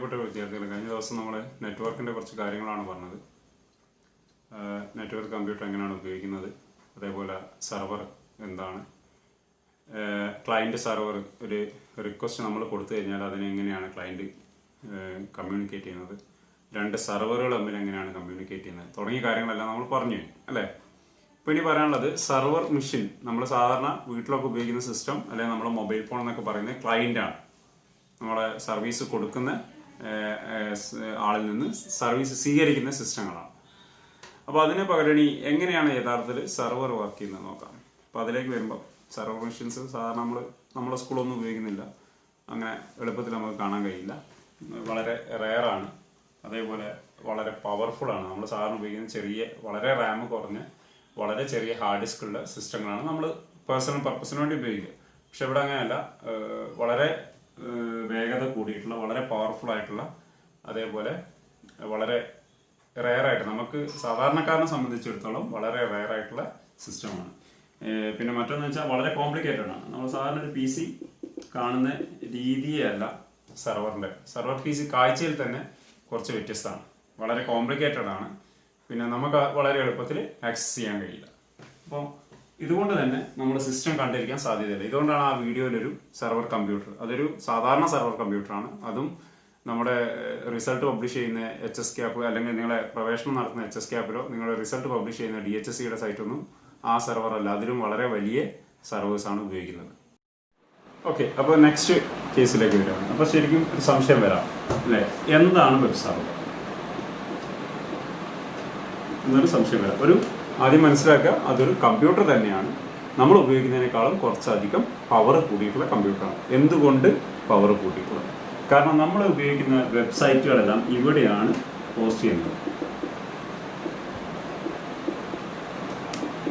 വിദ്യാർത്ഥികൾ കഴിഞ്ഞ ദിവസം നമ്മൾ നെറ്റ്വർക്കിൻ്റെ കുറച്ച് കാര്യങ്ങളാണ് പറഞ്ഞത്. നെറ്റ്വർക്ക് കമ്പ്യൂട്ടർ എങ്ങനെയാണ് ഉപയോഗിക്കുന്നത്, അതേപോലെ സെർവർ എന്താണ്, ക്ലയൻറ്റ് സെർവർ ഒരു റിക്വസ്റ്റ് നമ്മൾ കൊടുത്തു കഴിഞ്ഞാൽ അതിനെങ്ങനെയാണ് ക്ലയൻറ്റ് കമ്മ്യൂണിക്കേറ്റ് ചെയ്യുന്നത്, രണ്ട് സെർവറുകൾ തമ്മിൽ എങ്ങനെയാണ് കമ്മ്യൂണിക്കേറ്റ് ചെയ്യുന്നത് തുടങ്ങിയ കാര്യങ്ങളെല്ലാം നമ്മൾ പറഞ്ഞു അല്ലേ. ഇപ്പോൾ ഇനി പറയാനുള്ളത് സെർവർ മെഷീൻ. നമ്മൾ സാധാരണ വീട്ടിലൊക്കെ ഉപയോഗിക്കുന്ന സിസ്റ്റം അല്ലെങ്കിൽ നമ്മുടെ മൊബൈൽ ഫോൺ എന്നൊക്കെ പറയുന്നത് ക്ലയൻറ്റാണ്. നമ്മളെ സർവീസ് കൊടുക്കുന്ന ആളിൽ നിന്ന് സർവീസ് സ്വീകരിക്കുന്ന സിസ്റ്റങ്ങളാണ്. അപ്പോൾ അതിന് പകരം എങ്ങനെയാണ് യഥാർത്ഥത്തിൽ സെർവർ വർക്ക് ചെയ്യുന്നത് നോക്കാം. അപ്പോൾ അതിലേക്ക് വരുമ്പോൾ സെർവർ മെഷീൻസ് സാധാരണ നമ്മളെ സ്കൂളൊന്നും ഉപയോഗിക്കുന്നില്ല, അങ്ങനെ എളുപ്പത്തിൽ നമുക്ക് കാണാൻ കഴിയില്ല, വളരെ റെയറാണ്, അതേപോലെ വളരെ പവർഫുള്ളാണ്. നമ്മൾ സാധാരണ ഉപയോഗിക്കുന്ന വളരെ റാം കുറഞ്ഞ വളരെ ചെറിയ ഹാർഡ് ഡിസ്കുള്ള സിസ്റ്റങ്ങളാണ് നമ്മൾ പേഴ്സണൽ പർപ്പസിന് വേണ്ടി ഉപയോഗിക്കുക. പക്ഷെ ഇവിടെ അങ്ങനെയല്ല, വളരെ വേഗത കൂടിയിട്ടുള്ള വളരെ പവർഫുൾ ആയിട്ടുള്ള അതേപോലെ വളരെ റെയറായിട്ട് നമുക്ക് സാധാരണക്കാരനെ സംബന്ധിച്ചിടത്തോളം വളരെ റെയറായിട്ടുള്ള സിസ്റ്റമാണ്. പിന്നെ മറ്റൊന്ന് വെച്ചാൽ വളരെ കോംപ്ലിക്കേറ്റഡ് ആണ്. നമ്മൾ സാധാരണ ഒരു പി സി കാണുന്ന രീതിയല്ല സെർവർ പി സി കാഴ്ചയിൽ തന്നെ കുറച്ച് വ്യത്യസ്തമാണ്, വളരെ കോംപ്ലിക്കേറ്റഡ് ആണ്. പിന്നെ നമുക്ക് വളരെ എളുപ്പത്തിൽ ആക്സസ് ചെയ്യാൻ കഴിയില്ല. അപ്പം ഇതുകൊണ്ട് തന്നെ നമ്മുടെ സിസ്റ്റം കണ്ടിരിക്കാൻ സാധ്യതയില്ല. ഇതുകൊണ്ടാണ് ആ വീഡിയോയിലൊരു സെർവർ കമ്പ്യൂട്ടർ, അതൊരു സാധാരണ സെർവർ കമ്പ്യൂട്ടറാണ്, അതും നമ്മുടെ റിസൾട്ട് പബ്ലിഷ് ചെയ്യുന്ന HSCAP അല്ലെങ്കിൽ നിങ്ങളെ പ്രവേശനം നടത്തുന്ന HSCAPലോ നിങ്ങളുടെ റിസൾട്ട് പബ്ലിഷ് ചെയ്യുന്ന DHSCയുടെ സൈറ്റൊന്നും ആ സെർവർ അല്ല, അതിലും വളരെ വലിയ സെർവേഴ്സാണ് ഉപയോഗിക്കുന്നത്. ഓക്കെ, അപ്പോൾ നെക്സ്റ്റ് കേസിലേക്ക് വരികയാണ്. അപ്പോൾ ശരിക്കും ഒരു സംശയം വരാം അല്ലേ, എന്താണ് വെബ് സെർവർ എന്നൊരു സംശയം വരാം. ആദ്യം മനസ്സിലാക്കുക, അതൊരു കമ്പ്യൂട്ടർ തന്നെയാണ്, നമ്മൾ ഉപയോഗിക്കുന്നതിനേക്കാളും കുറച്ചധികം പവർ കൂടിയിട്ടുള്ള കമ്പ്യൂട്ടറാണ്. എന്തുകൊണ്ട് പവർ കൂടിയിട്ടുള്ളത്? കാരണം നമ്മൾ ഉപയോഗിക്കുന്ന വെബ്സൈറ്റുകളെല്ലാം ഇവിടെയാണ് പോസ്റ്റ് ചെയ്യുന്നത്.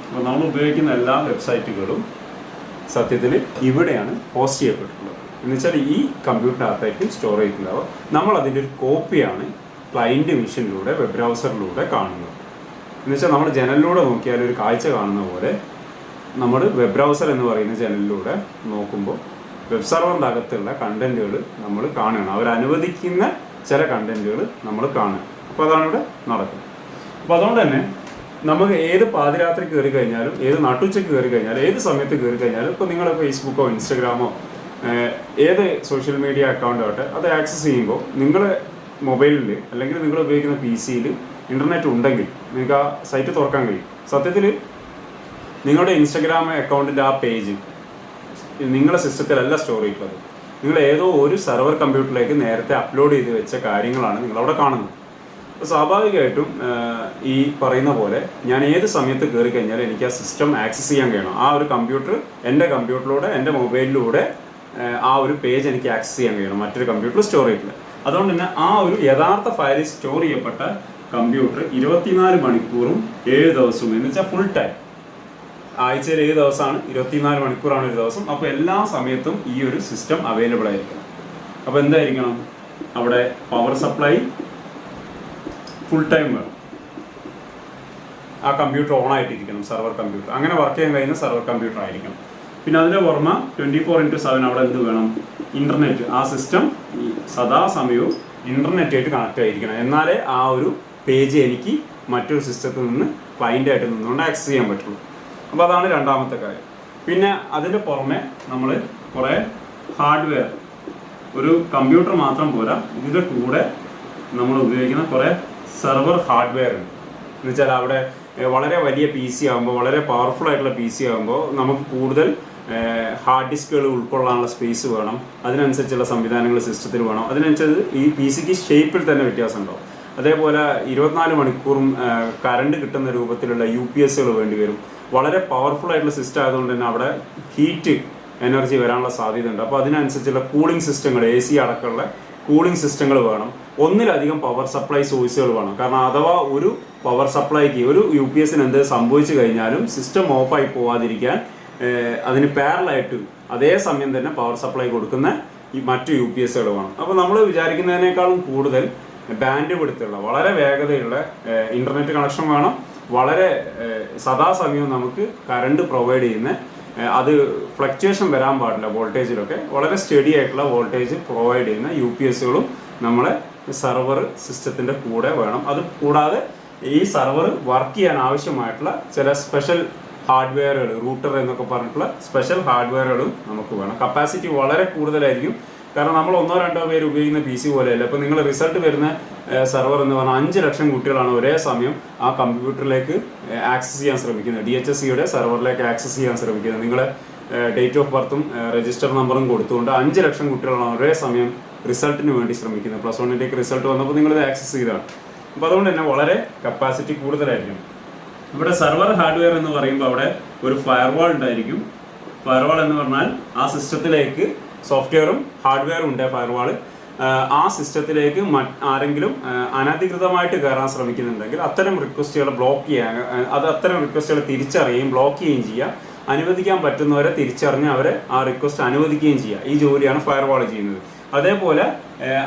അപ്പോൾ നമ്മൾ ഉപയോഗിക്കുന്ന എല്ലാ വെബ്സൈറ്റുകളും സത്യത്തിൽ ഇവിടെയാണ് പോസ്റ്റ് ചെയ്യപ്പെട്ടിട്ടുള്ളത്. എന്ന് വെച്ചാൽ ഈ കമ്പ്യൂട്ടറിനകത്തായിരിക്കും സ്റ്റോർ ചെയ്തിട്ടുണ്ടാവുക. നമ്മൾ അതിൻ്റെ ഒരു കോപ്പിയാണ് ക്ലയൻറ്റ് മെഷീനിലൂടെ വെബ് ബ്രൗസറിലൂടെ കാണുന്നത്. എന്നുവെച്ചാൽ നമ്മൾ ജനലിലൂടെ നോക്കിയാൽ ഒരു കാഴ്ച കാണുന്ന പോലെ നമ്മൾ വെബ് ബ്രൗസർ എന്ന് പറയുന്ന ജനലിലൂടെ നോക്കുമ്പോൾ വെബ് സെർവറിൻ്റെ അകത്തുള്ള കണ്ടന്റുകൾ നമ്മൾ കാണുകയാണ്. അവരനുവദിക്കുന്ന ചില കണ്ടന്റുകൾ നമ്മൾ കാണുക. അപ്പോൾ അതാണ് ഇവിടെ നടക്കുന്നത്. അപ്പോൾ അതുകൊണ്ട് തന്നെ നമുക്ക് ഏത് പാതിരാത്രി കയറി കഴിഞ്ഞാലും, ഏത് നട്ടുച്ചയ്ക്ക് കയറി കഴിഞ്ഞാലും, ഏത് സമയത്ത് കയറി കഴിഞ്ഞാലും, ഇപ്പോൾ നിങ്ങൾ ഫേസ്ബുക്കോ ഇൻസ്റ്റഗ്രാമോ ഏത് സോഷ്യൽ മീഡിയ അക്കൗണ്ടോ ആവട്ടെ, അത് ആക്സസ് ചെയ്യുമ്പോൾ നിങ്ങളുടെ മൊബൈലിൽ അല്ലെങ്കിൽ നിങ്ങൾ ഉപയോഗിക്കുന്ന PC-യിൽ ഇൻ്റർനെറ്റ് ഉണ്ടെങ്കിൽ നിങ്ങൾക്ക് ആ സൈറ്റ് തുറക്കാൻ കഴിയും. സത്യത്തിൽ നിങ്ങളുടെ ഇൻസ്റ്റഗ്രാം അക്കൗണ്ടിൻ്റെ ആ പേജ് നിങ്ങളുടെ സിസ്റ്റത്തിലല്ല സ്റ്റോർ ചെയ്തിട്ടുള്ളത്. നിങ്ങൾ ഏതോ ഒരു സെർവർ കമ്പ്യൂട്ടറിലേക്ക് നേരത്തെ അപ്ലോഡ് ചെയ്ത് വെച്ച കാര്യങ്ങളാണ് നിങ്ങളവിടെ കാണുന്നത്. അപ്പോൾ സ്വാഭാവികമായിട്ടും ഈ പറയുന്ന പോലെ ഞാൻ ഏത് സമയത്ത് കയറി കഴിഞ്ഞാലും എനിക്ക് ആ സിസ്റ്റം ആക്സസ് ചെയ്യാൻ കഴിയണം. ആ ഒരു കമ്പ്യൂട്ടർ എൻ്റെ കമ്പ്യൂട്ടറിലൂടെ എൻ്റെ മൊബൈലിലൂടെ ആ ഒരു പേജ് എനിക്ക് ആക്സസ് ചെയ്യാൻ കഴിയണം, മറ്റൊരു കമ്പ്യൂട്ടർ സ്റ്റോർ ചെയ്തിട്ടില്ല. അതുകൊണ്ട് തന്നെ ആ ഒരു യഥാർത്ഥ ഫയലിൽ സ്റ്റോർ ചെയ്യപ്പെട്ട കമ്പ്യൂട്ടർ 24 മണിക്കൂറും 7 ദിവസവും എന്ന് വെച്ചാൽ ഫുൾ ടൈം, ആഴ്ചയിൽ 7 ദിവസമാണ്, 24 മണിക്കൂറാണ് ഒരു ദിവസം. അപ്പോൾ എല്ലാ സമയത്തും ഈ ഒരു സിസ്റ്റം അവൈലബിൾ ആയിരിക്കണം. അപ്പോൾ എന്തായിരിക്കണം, അവിടെ പവർ സപ്ലൈ ഫുൾ ടൈം വേണം, ആ കമ്പ്യൂട്ടർ ഓൺ ആയിട്ടിരിക്കണം, സെർവർ കമ്പ്യൂട്ടർ. അങ്ങനെ വർക്ക് ചെയ്യാൻ കഴിയുന്ന സെർവർ കമ്പ്യൂട്ടർ ആയിരിക്കണം. പിന്നെ അതിൻ്റെ പുറമെ 24/7 അവിടെ എന്ത് വേണം, ഇൻ്റർനെറ്റ്, ആ സിസ്റ്റം സദാസമയവും ഇൻ്റർനെറ്റായിട്ട് കണക്ട് ആയിരിക്കണം. എന്നാലേ ആ ഒരു പേജ് എനിക്ക് മറ്റൊരു സിസ്റ്റത്തിൽ നിന്ന് ക്ലയൻ്റായിട്ട് നിന്നുകൊണ്ട് ആക്സസ് ചെയ്യാൻ പറ്റുള്ളൂ. അപ്പോൾ അതാണ് രണ്ടാമത്തെ കാര്യം. പിന്നെ അതിൻ്റെ പുറമെ നമ്മൾ കുറേ ഹാർഡ്വെയർ, ഒരു കമ്പ്യൂട്ടർ മാത്രം പോരാ, ഇതിൻ്റെ കൂടെ നമ്മൾ ഉപയോഗിക്കുന്ന കുറേ സെർവർ ഹാർഡ്വെയർ ഉണ്ട്. എന്ന് വെച്ചാൽ അവിടെ വളരെ വലിയ PC ആകുമ്പോൾ, വളരെ പവർഫുൾ ആയിട്ടുള്ള PC ആകുമ്പോൾ നമുക്ക് കൂടുതൽ ഹാർഡ് ഡിസ്കുകൾ ഉൾക്കൊള്ളാനുള്ള സ്പേസ് വേണം, അതിനനുസരിച്ചുള്ള സംവിധാനങ്ങൾ സിസ്റ്റത്തിൽ വേണം. അതിനനുസരിച്ച് ഈ PC-ക്ക് ഷേപ്പിൽ തന്നെ വ്യത്യാസം ഉണ്ടാവും. അതേപോലെ 24 മണിക്കൂറും കറണ്ട് കിട്ടുന്ന രൂപത്തിലുള്ള UPS-കൾ വേണ്ടി വരും. വളരെ പവർഫുൾ ആയിട്ടുള്ള സിസ്റ്റം ആയതുകൊണ്ട് തന്നെ അവിടെ ഹീറ്റ് എനർജി വരാനുള്ള സാധ്യതയുണ്ട്. അപ്പോൾ അതിനനുസരിച്ചുള്ള കൂളിംഗ് സിസ്റ്റങ്ങൾ, AC അടക്കമുള്ള കൂളിംഗ് സിസ്റ്റങ്ങൾ വേണം. ഒന്നിലധികം പവർ സപ്ലൈ സോഴ്സുകൾ വേണം. കാരണം അഥവാ ഒരു പവർ സപ്ലൈക്ക്, ഒരു UPS-ന് എന്ത് സംഭവിച്ചു കഴിഞ്ഞാലും സിസ്റ്റം ഓഫായി പോവാതിരിക്കാൻ അതിന് പാരലായിട്ട് അതേ സമയം തന്നെ പവർ സപ്ലൈ കൊടുക്കുന്ന ഈ മറ്റു UPS-കൾ വേണം. അപ്പോൾ നമ്മൾ വിചാരിക്കുന്നതിനേക്കാളും കൂടുതൽ ബാൻഡ് വിഡ്ത്തുള്ള വളരെ വേഗതയുള്ള ഇൻ്റർനെറ്റ് കണക്ഷൻ വേണം. വളരെ സദാസമയവും നമുക്ക് കറണ്ട് പ്രൊവൈഡ് ചെയ്യുന്ന അത് ഫ്ലക്ച്വേഷൻ വരാൻ പാടില്ല വോൾട്ടേജിലൊക്കെ വളരെ സ്റ്റഡി ആയിട്ടുള്ള വോൾട്ടേജ് പ്രൊവൈഡ് ചെയ്യുന്ന യു പി എസുകളും നമ്മളെ സെർവർ സിസ്റ്റത്തിൻ്റെ കൂടെ വേണം. അത് കൂടാതെ ഈ സെർവർ വർക്ക് ചെയ്യാൻ ആവശ്യമായിട്ടുള്ള ചില സ്പെഷ്യൽ ഹാർഡ്വെയറുകൾ, റൂട്ടർ എന്നൊക്കെ പറഞ്ഞിട്ടുള്ള സ്പെഷ്യൽ ഹാർഡ്വെയറുകളും നമുക്ക് വേണം. കപ്പാസിറ്റി വളരെ കൂടുതലായിരിക്കും. കാരണം നമ്മൾ 1-2 പേര് ഉപയോഗിക്കുന്ന PC പോലെയല്ല. ഇപ്പോൾ നിങ്ങൾ റിസൾട്ട് വരുന്ന സെർവർ എന്ന് പറഞ്ഞാൽ 5 ലക്ഷം കുട്ടികളാണ് ഒരേ സമയം ആ കമ്പ്യൂട്ടറിലേക്ക് ആക്സസ് ചെയ്യാൻ ശ്രമിക്കുന്നത്. DHSCയുടെ സെർവറിലേക്ക് ആക്സസ് ചെയ്യാൻ ശ്രമിക്കുന്നത്. നിങ്ങളെ ഡേറ്റ് ഓഫ് ബർത്തും രജിസ്റ്റർ നമ്പറും കൊടുത്തുകൊണ്ട് 5 ലക്ഷം കുട്ടികളാണ് ഒരേ സമയം റിസൾട്ടിന് വേണ്ടി ശ്രമിക്കുന്നത്. +1 റിസൾട്ട് വന്നപ്പോൾ നിങ്ങളിത് ആക്സസ് ചെയ്തതാണ്. അപ്പോൾ അതുകൊണ്ട് തന്നെ വളരെ കപ്പാസിറ്റി കൂടുതലായിരിക്കും. ഇവിടെ സെർവർ ഹാർഡ്വെയർ എന്ന് പറയുമ്പോൾ അവിടെ ഒരു ഫയർവാൾ ഉണ്ടായിരിക്കും. ഫയർവാൾ എന്ന് പറഞ്ഞാൽ ആ സിസ്റ്റത്തിലേക്ക് സോഫ്റ്റ്വെയറും ഹാർഡ്വെയറും ഉണ്ട്. ഫയർവാൾ ആ സിസ്റ്റത്തിലേക്ക് ആരെങ്കിലും അനധികൃതമായിട്ട് കയറാൻ ശ്രമിക്കുന്നുണ്ടെങ്കിൽ അത്തരം റിക്വസ്റ്റുകൾ ബ്ലോക്ക് ചെയ്യാൻ, അത്തരം റിക്വസ്റ്റുകൾ തിരിച്ചറിയുകയും ബ്ലോക്ക് ചെയ്യുകയും ചെയ്യുക. അനുവദിക്കാൻ പറ്റുന്നവരെ തിരിച്ചറിഞ്ഞ് അവരെ ആ റിക്വസ്റ്റ് അനുവദിക്കുകയും ചെയ്യുക. ഈ ജോലിയാണ് ഫയർവാൾ ചെയ്യുന്നത്. അതേപോലെ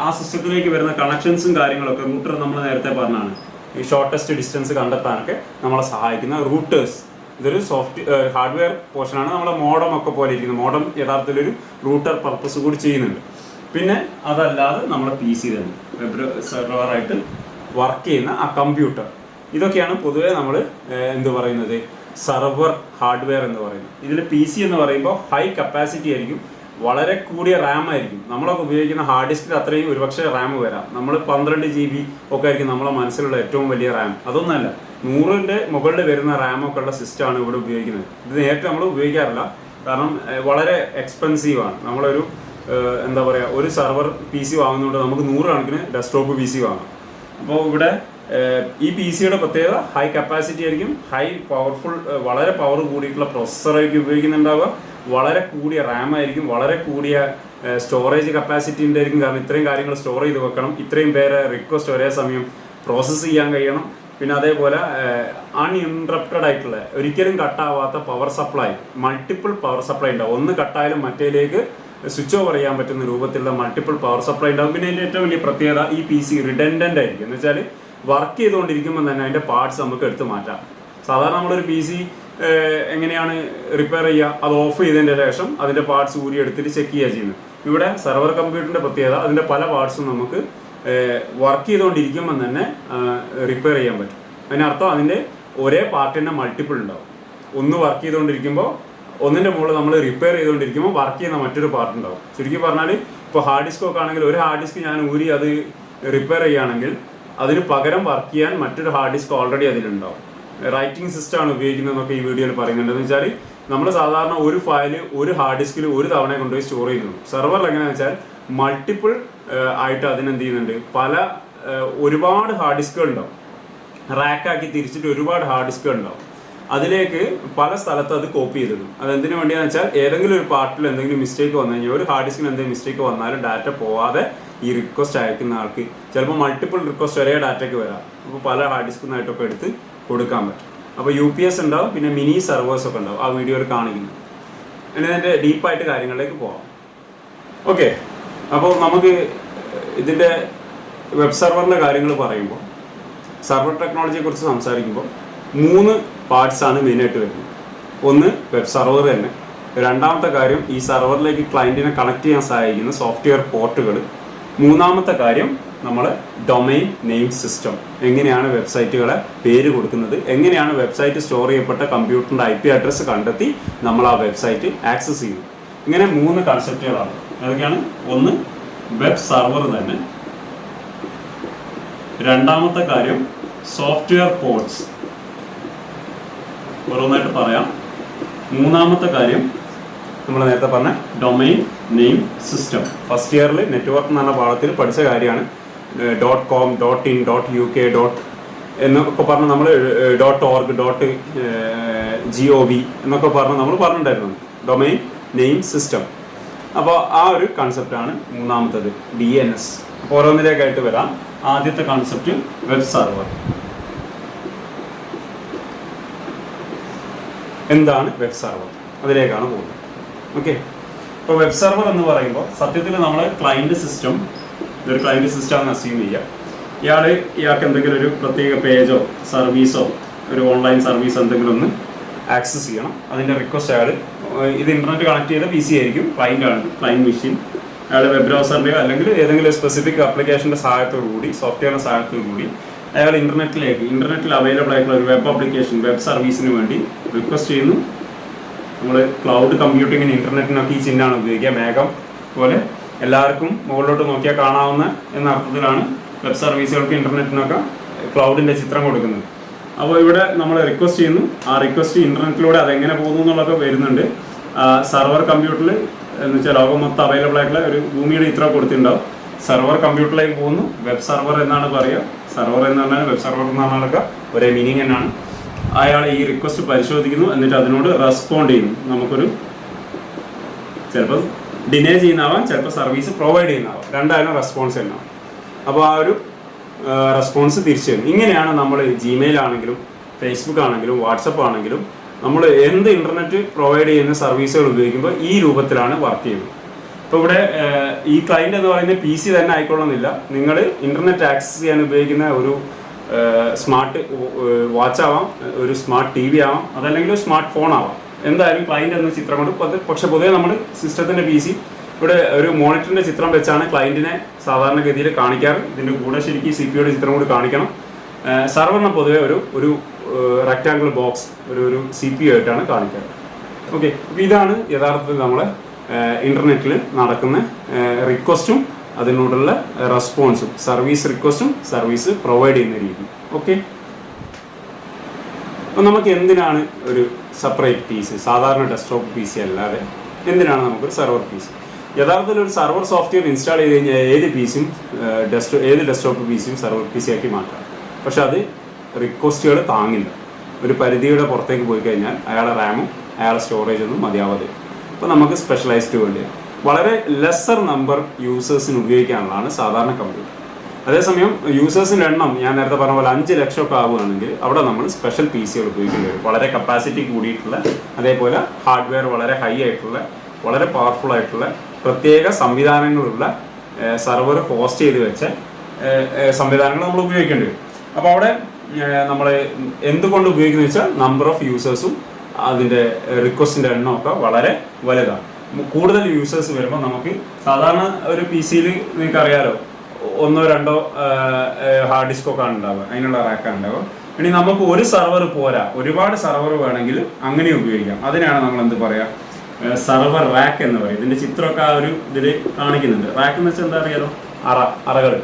ആ സിസ്റ്റത്തിലേക്ക് വരുന്ന കണക്ഷൻസും കാര്യങ്ങളൊക്കെ റൂട്ടർ നമ്മൾ നേരത്തെ പറഞ്ഞാണ്. ഈ ഷോർട്ടസ്റ്റ് ഡിസ്റ്റൻസ് കണ്ടെത്താനൊക്കെ നമ്മളെ സഹായിക്കുന്ന റൂട്ടേഴ്സ്. ഇതൊരു ഹാർഡ്വെയർ പോർഷനാണ്. നമ്മളെ മോഡം ഒക്കെ പോലെ ഇരിക്കുന്നത്. മോഡം യഥാർത്ഥത്തിലൊരു റൂട്ടർ പർപ്പസ് കൂടി ചെയ്യുന്നുണ്ട്. പിന്നെ അതല്ലാതെ നമ്മളെ PC തന്നെ വെബ് സെർവറായിട്ട് വർക്ക് ചെയ്യുന്ന ആ കമ്പ്യൂട്ടർ. ഇതൊക്കെയാണ് പൊതുവേ നമ്മൾ എന്ത് പറയുന്നത്, സെർവർ ഹാർഡ്വെയർ എന്ന് പറയുന്നത്. ഇതിൽ PC എന്ന് പറയുമ്പോൾ ഹൈ കപ്പാസിറ്റി ആയിരിക്കും, വളരെ കൂടിയ റാം ആയിരിക്കും. നമ്മളൊക്കെ ഉപയോഗിക്കുന്ന ഹാർഡ് ഡിസ്കിൽ അത്രയും ഒരുപക്ഷെ റാം വരാം. നമ്മൾ 12 GB ഒക്കെ ആയിരിക്കും നമ്മളെ മനസ്സിലുള്ള ഏറ്റവും വലിയ റാം. അതൊന്നുമല്ല, 100ന്റെ മുകളിൽ വരുന്ന റാമൊക്കെ ഉള്ള സിസ്റ്റമാണ് ഇവിടെ ഉപയോഗിക്കുന്നത്. ഇത് നേരിട്ട് നമ്മൾ ഉപയോഗിക്കാറില്ല, കാരണം വളരെ എക്സ്പെൻസീവാണ്. നമ്മളൊരു എന്താ പറയുക, ഒരു സെർവർ PC വാങ്ങുന്നതുകൊണ്ട് നമുക്ക് 100 കണക്കിന് ഡെസ്ക്ടോപ്പ് PC വാങ്ങാം. അപ്പോൾ ഇവിടെ ഈ PCയുടെ പ്രത്യേകത ഹൈ കപ്പാസിറ്റി ആയിരിക്കും, ഹൈ പവർഫുൾ, വളരെ പവർ കൂടിയിട്ടുള്ള പ്രൊസസ്സറായിരിക്കും ഉപയോഗിക്കുന്നുണ്ടാവുക, വളരെ കൂടിയ റാം ആയിരിക്കും, വളരെ കൂടിയ സ്റ്റോറേജ് കപ്പാസിറ്റി ഉണ്ടായിരിക്കും. കാരണം ഇത്രയും കാര്യങ്ങൾ സ്റ്റോർ ചെയ്ത് വെക്കണം, ഇത്രയും പേരെ റിക്വസ്റ്റ് ഒരേ സമയം പ്രോസസ്സ് ചെയ്യാൻ കഴിയണം. പിന്നെ അതേപോലെ അൺഇൻട്രപ്റ്റഡ് ആയിട്ടുള്ള, ഒരിക്കലും കട്ടാവാത്ത power supply, multiple power supply ഉണ്ടാവും. ഒന്ന് കട്ടായാലും മറ്റേലേക്ക് സ്വിച്ച് ഓവർ ചെയ്യാൻ പറ്റുന്ന രൂപത്തിലുള്ള മൾട്ടിപ്പിൾ പവർ സപ്ലൈ ഉണ്ടാവും. പിന്നെ അതിൻ്റെ ഏറ്റവും വലിയ പ്രത്യേകത ഈ PC റിഡൻഡൻ്റ് ആയിരിക്കും. എന്ന് വെച്ചാൽ വർക്ക് ചെയ്തുകൊണ്ടിരിക്കുമ്പോൾ തന്നെ അതിൻ്റെ പാർട്സ് നമുക്ക് എടുത്ത് മാറ്റാം. സാധാരണ നമ്മളൊരു PC എങ്ങനെയാണ് റിപ്പയർ ചെയ്യുക, അത് ഓഫ് ചെയ്തതിൻ്റെ ശേഷം അതിൻ്റെ പാർട്സ് ഊരി എടുത്തിട്ട് ചെക്ക് ചെയ്യുക ചെയ്യുന്നത്. ഇവിടെ സെർവർ കമ്പ്യൂട്ടറിൻ്റെ പ്രത്യേകത, അതിൻ്റെ പല പാർട്സും നമുക്ക് വർക്ക് ചെയ്തുകൊണ്ടിരിക്കുമ്പോൾ തന്നെ റിപ്പയർ ചെയ്യാൻ പറ്റും. അതിനർത്ഥം അതിൻ്റെ ഒരേ പാർട്ടിൻ്റെ മൾട്ടിപ്പിൾ ഉണ്ടാവും. ഒന്ന് വർക്ക് ചെയ്തുകൊണ്ടിരിക്കുമ്പോൾ ഒന്നിൻ്റെ മുകളിൽ നമ്മൾ റിപ്പയർ ചെയ്തുകൊണ്ടിരിക്കുമ്പോൾ വർക്ക് ചെയ്യുന്ന മറ്റൊരു പാർട്ട് ഉണ്ടാവും. ചുരുക്കി പറഞ്ഞാൽ ഇപ്പോൾ ഹാർഡ് ഡിസ്ക് ഒക്കെ ആണെങ്കിൽ ഒരു ഹാർഡ് ഡിസ്ക് ഞാൻ ഊരി അത് റിപ്പയർ ചെയ്യുകയാണെങ്കിൽ അതിന് പകരം വർക്ക് ചെയ്യാൻ മറ്റൊരു ഹാർഡ് ഡിസ്ക് ഓൾറെഡി അതിലുണ്ടാവും. റൈറ്റിംഗ് സിസ്റ്റമാണ് ഉപയോഗിക്കുന്നതെന്നൊക്കെ ഈ വീഡിയോയിൽ പറയുന്നുണ്ട്. എന്ന് വെച്ചാൽ നമ്മൾ സാധാരണ ഒരു ഫയൽ ഒരു ഹാർഡ് ഡിസ്കിൽ ഒരു തവണ കൊണ്ടുപോയി സ്റ്റോർ ചെയ്യുന്നു. സെർവറിൽ എങ്ങനെയാണെന്ന് വെച്ചാൽ മൾട്ടിപ്പിൾ ആയിട്ട് അതിനെന്ത് ചെയ്യുന്നുണ്ട്, ഒരുപാട് ഹാർഡ് ഡിസ്കുകൾ ഉണ്ടാവും. റാക്കാക്കി തിരിച്ചിട്ട് ഒരുപാട് ഹാർഡ് ഡിസ്കുകൾ ഉണ്ടാവും. അതിലേക്ക് പല സ്ഥലത്ത് അത് കോപ്പി ചെയ്തിടും. അതെന്തിനു വേണ്ടിയാണെന്ന് വെച്ചാൽ ഏതെങ്കിലും ഒരു പാർട്ടിൽ എന്തെങ്കിലും മിസ്റ്റേക്ക് വന്നു കഴിഞ്ഞാൽ, ഒരു ഹാർഡ് ഡിസ്കിന് എന്തെങ്കിലും മിസ്റ്റേക്ക് വന്നാലും ഡാറ്റ പോവാതെ ഈ റിക്വസ്റ്റ് അയക്കുന്ന ആൾക്ക് ചിലപ്പോൾ മൾട്ടിപ്പിൾ റിക്വസ്റ്റ് ഒരേ ഡാറ്റയ്ക്ക് വരാം. അപ്പോൾ പല ഹാർഡ് ഡിസ്കിനായിട്ടൊക്കെ എടുത്ത് കൊടുക്കാൻ പറ്റും. അപ്പോൾ UPS ഉണ്ടാവും, പിന്നെ മിനി സെർവേഴ്സൊക്കെ ഉണ്ടാവും. ആ വീഡിയോയിൽ കാണിക്കുന്നത്. ഇനി അതിൻ്റെ ഡീപ്പായിട്ട് കാര്യങ്ങളിലേക്ക് പോകാം. ഓക്കെ, അപ്പോൾ നമുക്ക് ഇതിൻ്റെ വെബ് സെർവറിൻ്റെ കാര്യങ്ങൾ പറയുമ്പോൾ, സെർവർ ടെക്നോളജിയെ കുറിച്ച് സംസാരിക്കുമ്പോൾ 3 പാർട്സാണ് മെയിനായിട്ട് വരുന്നത്. ഒന്ന് വെബ് സെർവർ തന്നെ, രണ്ടാമത്തെ കാര്യം ഈ സെർവറിലേക്ക് ക്ലയൻറ്റിനെ കണക്ട് ചെയ്യാൻ സഹായിക്കുന്ന സോഫ്റ്റ്വെയർ പോർട്ടുകൾ, മൂന്നാമത്തെ കാര്യം നമ്മൾ ഡൊമൈൻ നെയിം സിസ്റ്റം. എങ്ങനെയാണ് വെബ്സൈറ്റുകളെ പേര് കൊടുക്കുന്നത്, എങ്ങനെയാണ് വെബ്സൈറ്റ് സ്റ്റോർ ചെയ്യപ്പെട്ട കമ്പ്യൂട്ടറിൻ്റെ IP അഡ്രസ്സ് കണ്ടെത്തി നമ്മൾ ആ വെബ്സൈറ്റ് ആക്സസ് ചെയ്യുന്നത്. ഇങ്ങനെ 3 കൺസെപ്റ്റുകളാണ്. അതൊക്കെയാണ് ഒന്ന് വെബ് സെർവർ തന്നെ, രണ്ടാമത്തെ കാര്യം സോഫ്റ്റ്വെയർ പോർട്സ്, ഓരോന്നായിട്ട് പറയാം. മൂന്നാമത്തെ കാര്യം നമ്മൾ നേരത്തെ പറഞ്ഞ ഡൊമൈൻ നെയിം സിസ്റ്റം. ഫസ്റ്റ് ഇയറിൽ നെറ്റ്വർക്ക് എന്ന് പറഞ്ഞ പാഠത്തിൽ പഠിച്ച കാര്യമാണ്. .com, .in, .uk, എന്നൊക്കെ പറഞ്ഞ് നമ്മൾ .org, .gov എന്നൊക്കെ പറഞ്ഞ് നമ്മൾ പറഞ്ഞിട്ടുണ്ടായിരുന്നു ഡൊമൈൻ നെയിം സിസ്റ്റം. അപ്പോൾ ആ ഒരു കൺസെപ്റ്റാണ് മൂന്നാമത്തത്, DNS. അപ്പോൾ ഓരോന്നിലേക്കായിട്ട് വരാം. ആദ്യത്തെ കൺസെപ്റ്റ് വെബ് സെർവർ. എന്താണ് വെബ് സെർവർ, അതിലേക്കാണ് പോകുന്നത്. ഓക്കെ, ഇപ്പോൾ വെബ് സെർവർ എന്ന് പറയുമ്പോൾ സത്യത്തിൽ നമ്മൾ ക്ലയൻറ്റ് സിസ്റ്റം, ഇതൊരു ക്ലയൻറ്റ് സിസ്റ്റമാണെന്ന് അസ്യൂം ചെയ്യുക. ഇയാൾക്ക് എന്തെങ്കിലും ഒരു പ്രത്യേക പേജോ സർവീസോ ഒരു ഓൺലൈൻ സർവീസ് എന്തെങ്കിലും ഒന്ന് ആക്സസ് ചെയ്യണം. അതിൻ്റെ റിക്വസ്റ്റ് അയാൾ, ഇത് ഇൻ്റർനെറ്റ് കണക്ട് ചെയ്ത PC ആയിരിക്കും, ക്ലയൻറ്റ് മെഷീൻ. അയാൾ വെബ് ബ്രൗസറിൻ്റെയോ അല്ലെങ്കിൽ ഏതെങ്കിലും സ്പെസിഫിക് ആപ്ലിക്കേഷൻ്റെ സഹായത്തോടു കൂടി സോഫ്റ്റ്വെയറിൻ്റെ സഹായത്തോടു കൂടി അയാൾ ഇന്റർനെറ്റിൽ അവൈലബിൾ ആയിട്ടുള്ള ഒരു വെബ് ആപ്ലിക്കേഷൻ വെബ് സർവീസിന് വേണ്ടി റിക്വസ്റ്റ് ചെയ്യുന്നു. നമ്മൾ ക്ലൗഡ് കമ്പ്യൂട്ടിങ്ങിന് ഇന്റർനെറ്റിനൊക്കെ ഈ ചിഹ്നമാണ് ഉപയോഗിക്കുക. മേഘം പോലെ എല്ലാവർക്കും മുകളിലോട്ട് നോക്കിയാൽ കാണാവുന്ന എന്ന അർത്ഥത്തിലാണ് വെബ് സർവീസുകൾക്ക് ഇന്റർനെറ്റിനൊക്കെ ക്ലൗഡിൻ്റെ ചിത്രം കൊടുക്കുന്നത്. അപ്പോൾ ഇവിടെ നമ്മൾ റിക്വസ്റ്റ് ചെയ്യുന്നു. ആ റിക്വസ്റ്റ് ഇന്റർനെറ്റിലൂടെ അതെങ്ങനെ പോകുന്നു എന്നുള്ളതൊക്കെ വരുന്നുണ്ട്. സർവർ കമ്പ്യൂട്ടറിൽ എന്ന് വെച്ചാൽ ലോകം മൊത്തം അവൈലബിൾ ആയിട്ടുള്ള ഒരു ഭൂമിയുടെ ചിത്രം കൊടുത്തിട്ടുണ്ടാവും. സെർവർ കമ്പ്യൂട്ടറിലേക്ക് പോകുന്നു. വെബ് സർവർ എന്നാണ് പറയുക. സെർവർ എന്ന് പറഞ്ഞാൽ വെബ് സർവർ എന്ന് പറഞ്ഞാലൊക്കെ ഒരേ മീനിങ് തന്നെയാണ്. അയാൾ ഈ റിക്വസ്റ്റ് പരിശോധിക്കുന്നു, എന്നിട്ട് അതിനോട് റെസ്പോണ്ട് ചെയ്യുന്നു. നമുക്കൊരു ചിലപ്പോൾ ഡിനേ ചെയ്യുന്നതാവാം, ചിലപ്പോൾ സർവീസ് പ്രൊവൈഡ് ചെയ്യുന്നതാവാം, രണ്ടായാലും റെസ്പോൺസ് തന്നെയാണ്. അപ്പോൾ ആ ഒരു റെസ്പോൺസ് തിരിച്ചു തരും. ഇങ്ങനെയാണ് നമ്മൾ ജിമെയിൽ ആണെങ്കിലും ഫേസ്ബുക്ക് ആണെങ്കിലും വാട്സപ്പ് ആണെങ്കിലും നമ്മൾ എന്ത് ഇൻ്റർനെറ്റ് പ്രൊവൈഡ് ചെയ്യുന്ന സർവീസുകൾ ഉപയോഗിക്കുമ്പോൾ ഈ രൂപത്തിലാണ് വർക്ക് ചെയ്യുന്നത്. ഇപ്പോൾ ഇവിടെ ഈ ക്ലയൻറ്റ് എന്ന് പറയുന്നത് PC തന്നെ ആയിക്കൊള്ളുന്നില്ല. നിങ്ങൾ ഇൻ്റർനെറ്റ് ആക്സസ് ചെയ്യാൻ ഉപയോഗിക്കുന്ന ഒരു സ്മാർട്ട് വാച്ച് ആവാം, ഒരു സ്മാർട്ട് TV ആവാം, അതല്ലെങ്കിൽ ഒരു സ്മാർട്ട് ഫോൺ ആവാം. എന്തായാലും ക്ലയൻറ്റ് എന്ന ചിത്രം കൊണ്ട് പക്ഷെ പൊതുവെ നമ്മൾ സിസ്റ്റത്തിൻ്റെ PC ഇവിടെ ഒരു മോണിറ്ററിൻ്റെ ചിത്രം വെച്ചാണ് ക്ലയൻറ്റിനെ സാധാരണഗതിയിൽ കാണിക്കാറ്. ഇതിൻ്റെ കൂടെ ശരിക്കും CPU ചിത്രം കൂടി കാണിക്കണം. സർവറിനെ പൊതുവെ ഒരു റെക്റ്റാങ്കിൾ ബോക്സ് ഒരു CPU ആയിട്ടാണ് കാണിക്കാറ്. ഓക്കെ, അപ്പോൾ ഇതാണ് യഥാർത്ഥത്തിൽ നമ്മളെ ഇൻ്റർനെറ്റിൽ നടക്കുന്ന റിക്വസ്റ്റും അതിനോടുള്ള റെസ്പോൺസും, സർവീസ് റിക്വസ്റ്റും സർവീസ് പ്രൊവൈഡ് ചെയ്യുന്ന രീതി. ഓക്കെ, അപ്പോൾ നമുക്ക് എന്തിനാണ് ഒരു സെപ്പറേറ്റ് PC, സാധാരണ ഡെസ്ക്ടോപ്പ് PC അല്ലാതെ എന്തിനാണ് നമുക്കൊരു സെർവർ PC? യഥാർത്ഥത്തിൽ ഒരു സെർവർ സോഫ്റ്റ്വെയർ ഇൻസ്റ്റാൾ ചെയ്ത് കഴിഞ്ഞാൽ ഏത് ഡെസ്ക്ടോപ്പ് PCയും സെർവർ PC ആക്കി മാറ്റാം. പക്ഷെ അത് റിക്വസ്റ്റുകൾ താങ്ങില്ല. ഒരു പരിധിയുടെ പുറത്തേക്ക് പോയി കഴിഞ്ഞാൽ അയാളുടെ റാമും അയാളുടെ സ്റ്റോറേജൊന്നും മതിയാവാതെ. അപ്പോൾ നമുക്ക് സ്പെഷ്യലൈസ്ഡ് വേണ്ടി വളരെ ലെസ്സർ നമ്പർ യൂസേഴ്സിന് ഉപയോഗിക്കാനുള്ളതാണ് സാധാരണ കമ്പ്യൂട്ടർ. അതേസമയം യൂസേഴ്സിൻ്റെ എണ്ണം ഞാൻ നേരത്തെ പറഞ്ഞ പോലെ 5 ലക്ഷമൊക്കെ ആവുകയാണെങ്കിൽ അവിടെ നമ്മൾ സ്പെഷ്യൽ PCകൾ ഉപയോഗിക്കേണ്ടി വരും. വളരെ കപ്പാസിറ്റി കൂടിയിട്ടുള്ള, അതേപോലെ ഹാർഡ്വെയർ വളരെ ഹൈ ആയിട്ടുള്ള, വളരെ പവർഫുൾ ആയിട്ടുള്ള പ്രത്യേക സംവിധാനങ്ങളുള്ള സെർവർ ഹോസ്റ്റ് ചെയ്ത് വെച്ച സംവിധാനങ്ങൾ നമ്മൾ ഉപയോഗിക്കേണ്ടി വരും. അപ്പോൾ അവിടെ നമ്മൾ എന്തുകൊണ്ട് ഉപയോഗിക്കുന്നത് വെച്ചാൽ നമ്പർ ഓഫ് യൂസേഴ്സും അതിൻ്റെ റിക്വസ്റ്റിൻ്റെ എണ്ണമൊക്കെ വളരെ വലുതാണ്. കൂടുതൽ യൂസേഴ്സ് വരുമ്പോൾ നമുക്ക് സാധാരണ ഒരു PC-യിൽ നിങ്ങൾക്ക് അറിയാലോ 1-2 ഹാർഡ് ഡിസ്കൊക്കെ ഉണ്ടാവുക, അതിനുള്ള റാക്കാണ് ഉണ്ടാവുക. ഇനി നമുക്ക് ഒരു സെർവർ പോരാ, ഒരുപാട് സെർവർ വേണമെങ്കിൽ അങ്ങനെ ഉപയോഗിക്കാം. അതിനാണ് നമ്മൾ എന്ത് പറയുക, സെർവർ റാക്ക് എന്ന് പറയും. ഇതിൻ്റെ ചിത്രമൊക്കെ ആ ഒരു ഇതിൽ കാണിക്കുന്നുണ്ട്. റാക്ക് എന്ന് വെച്ചാൽ എന്താ അറിയാലോ, അറകൾ.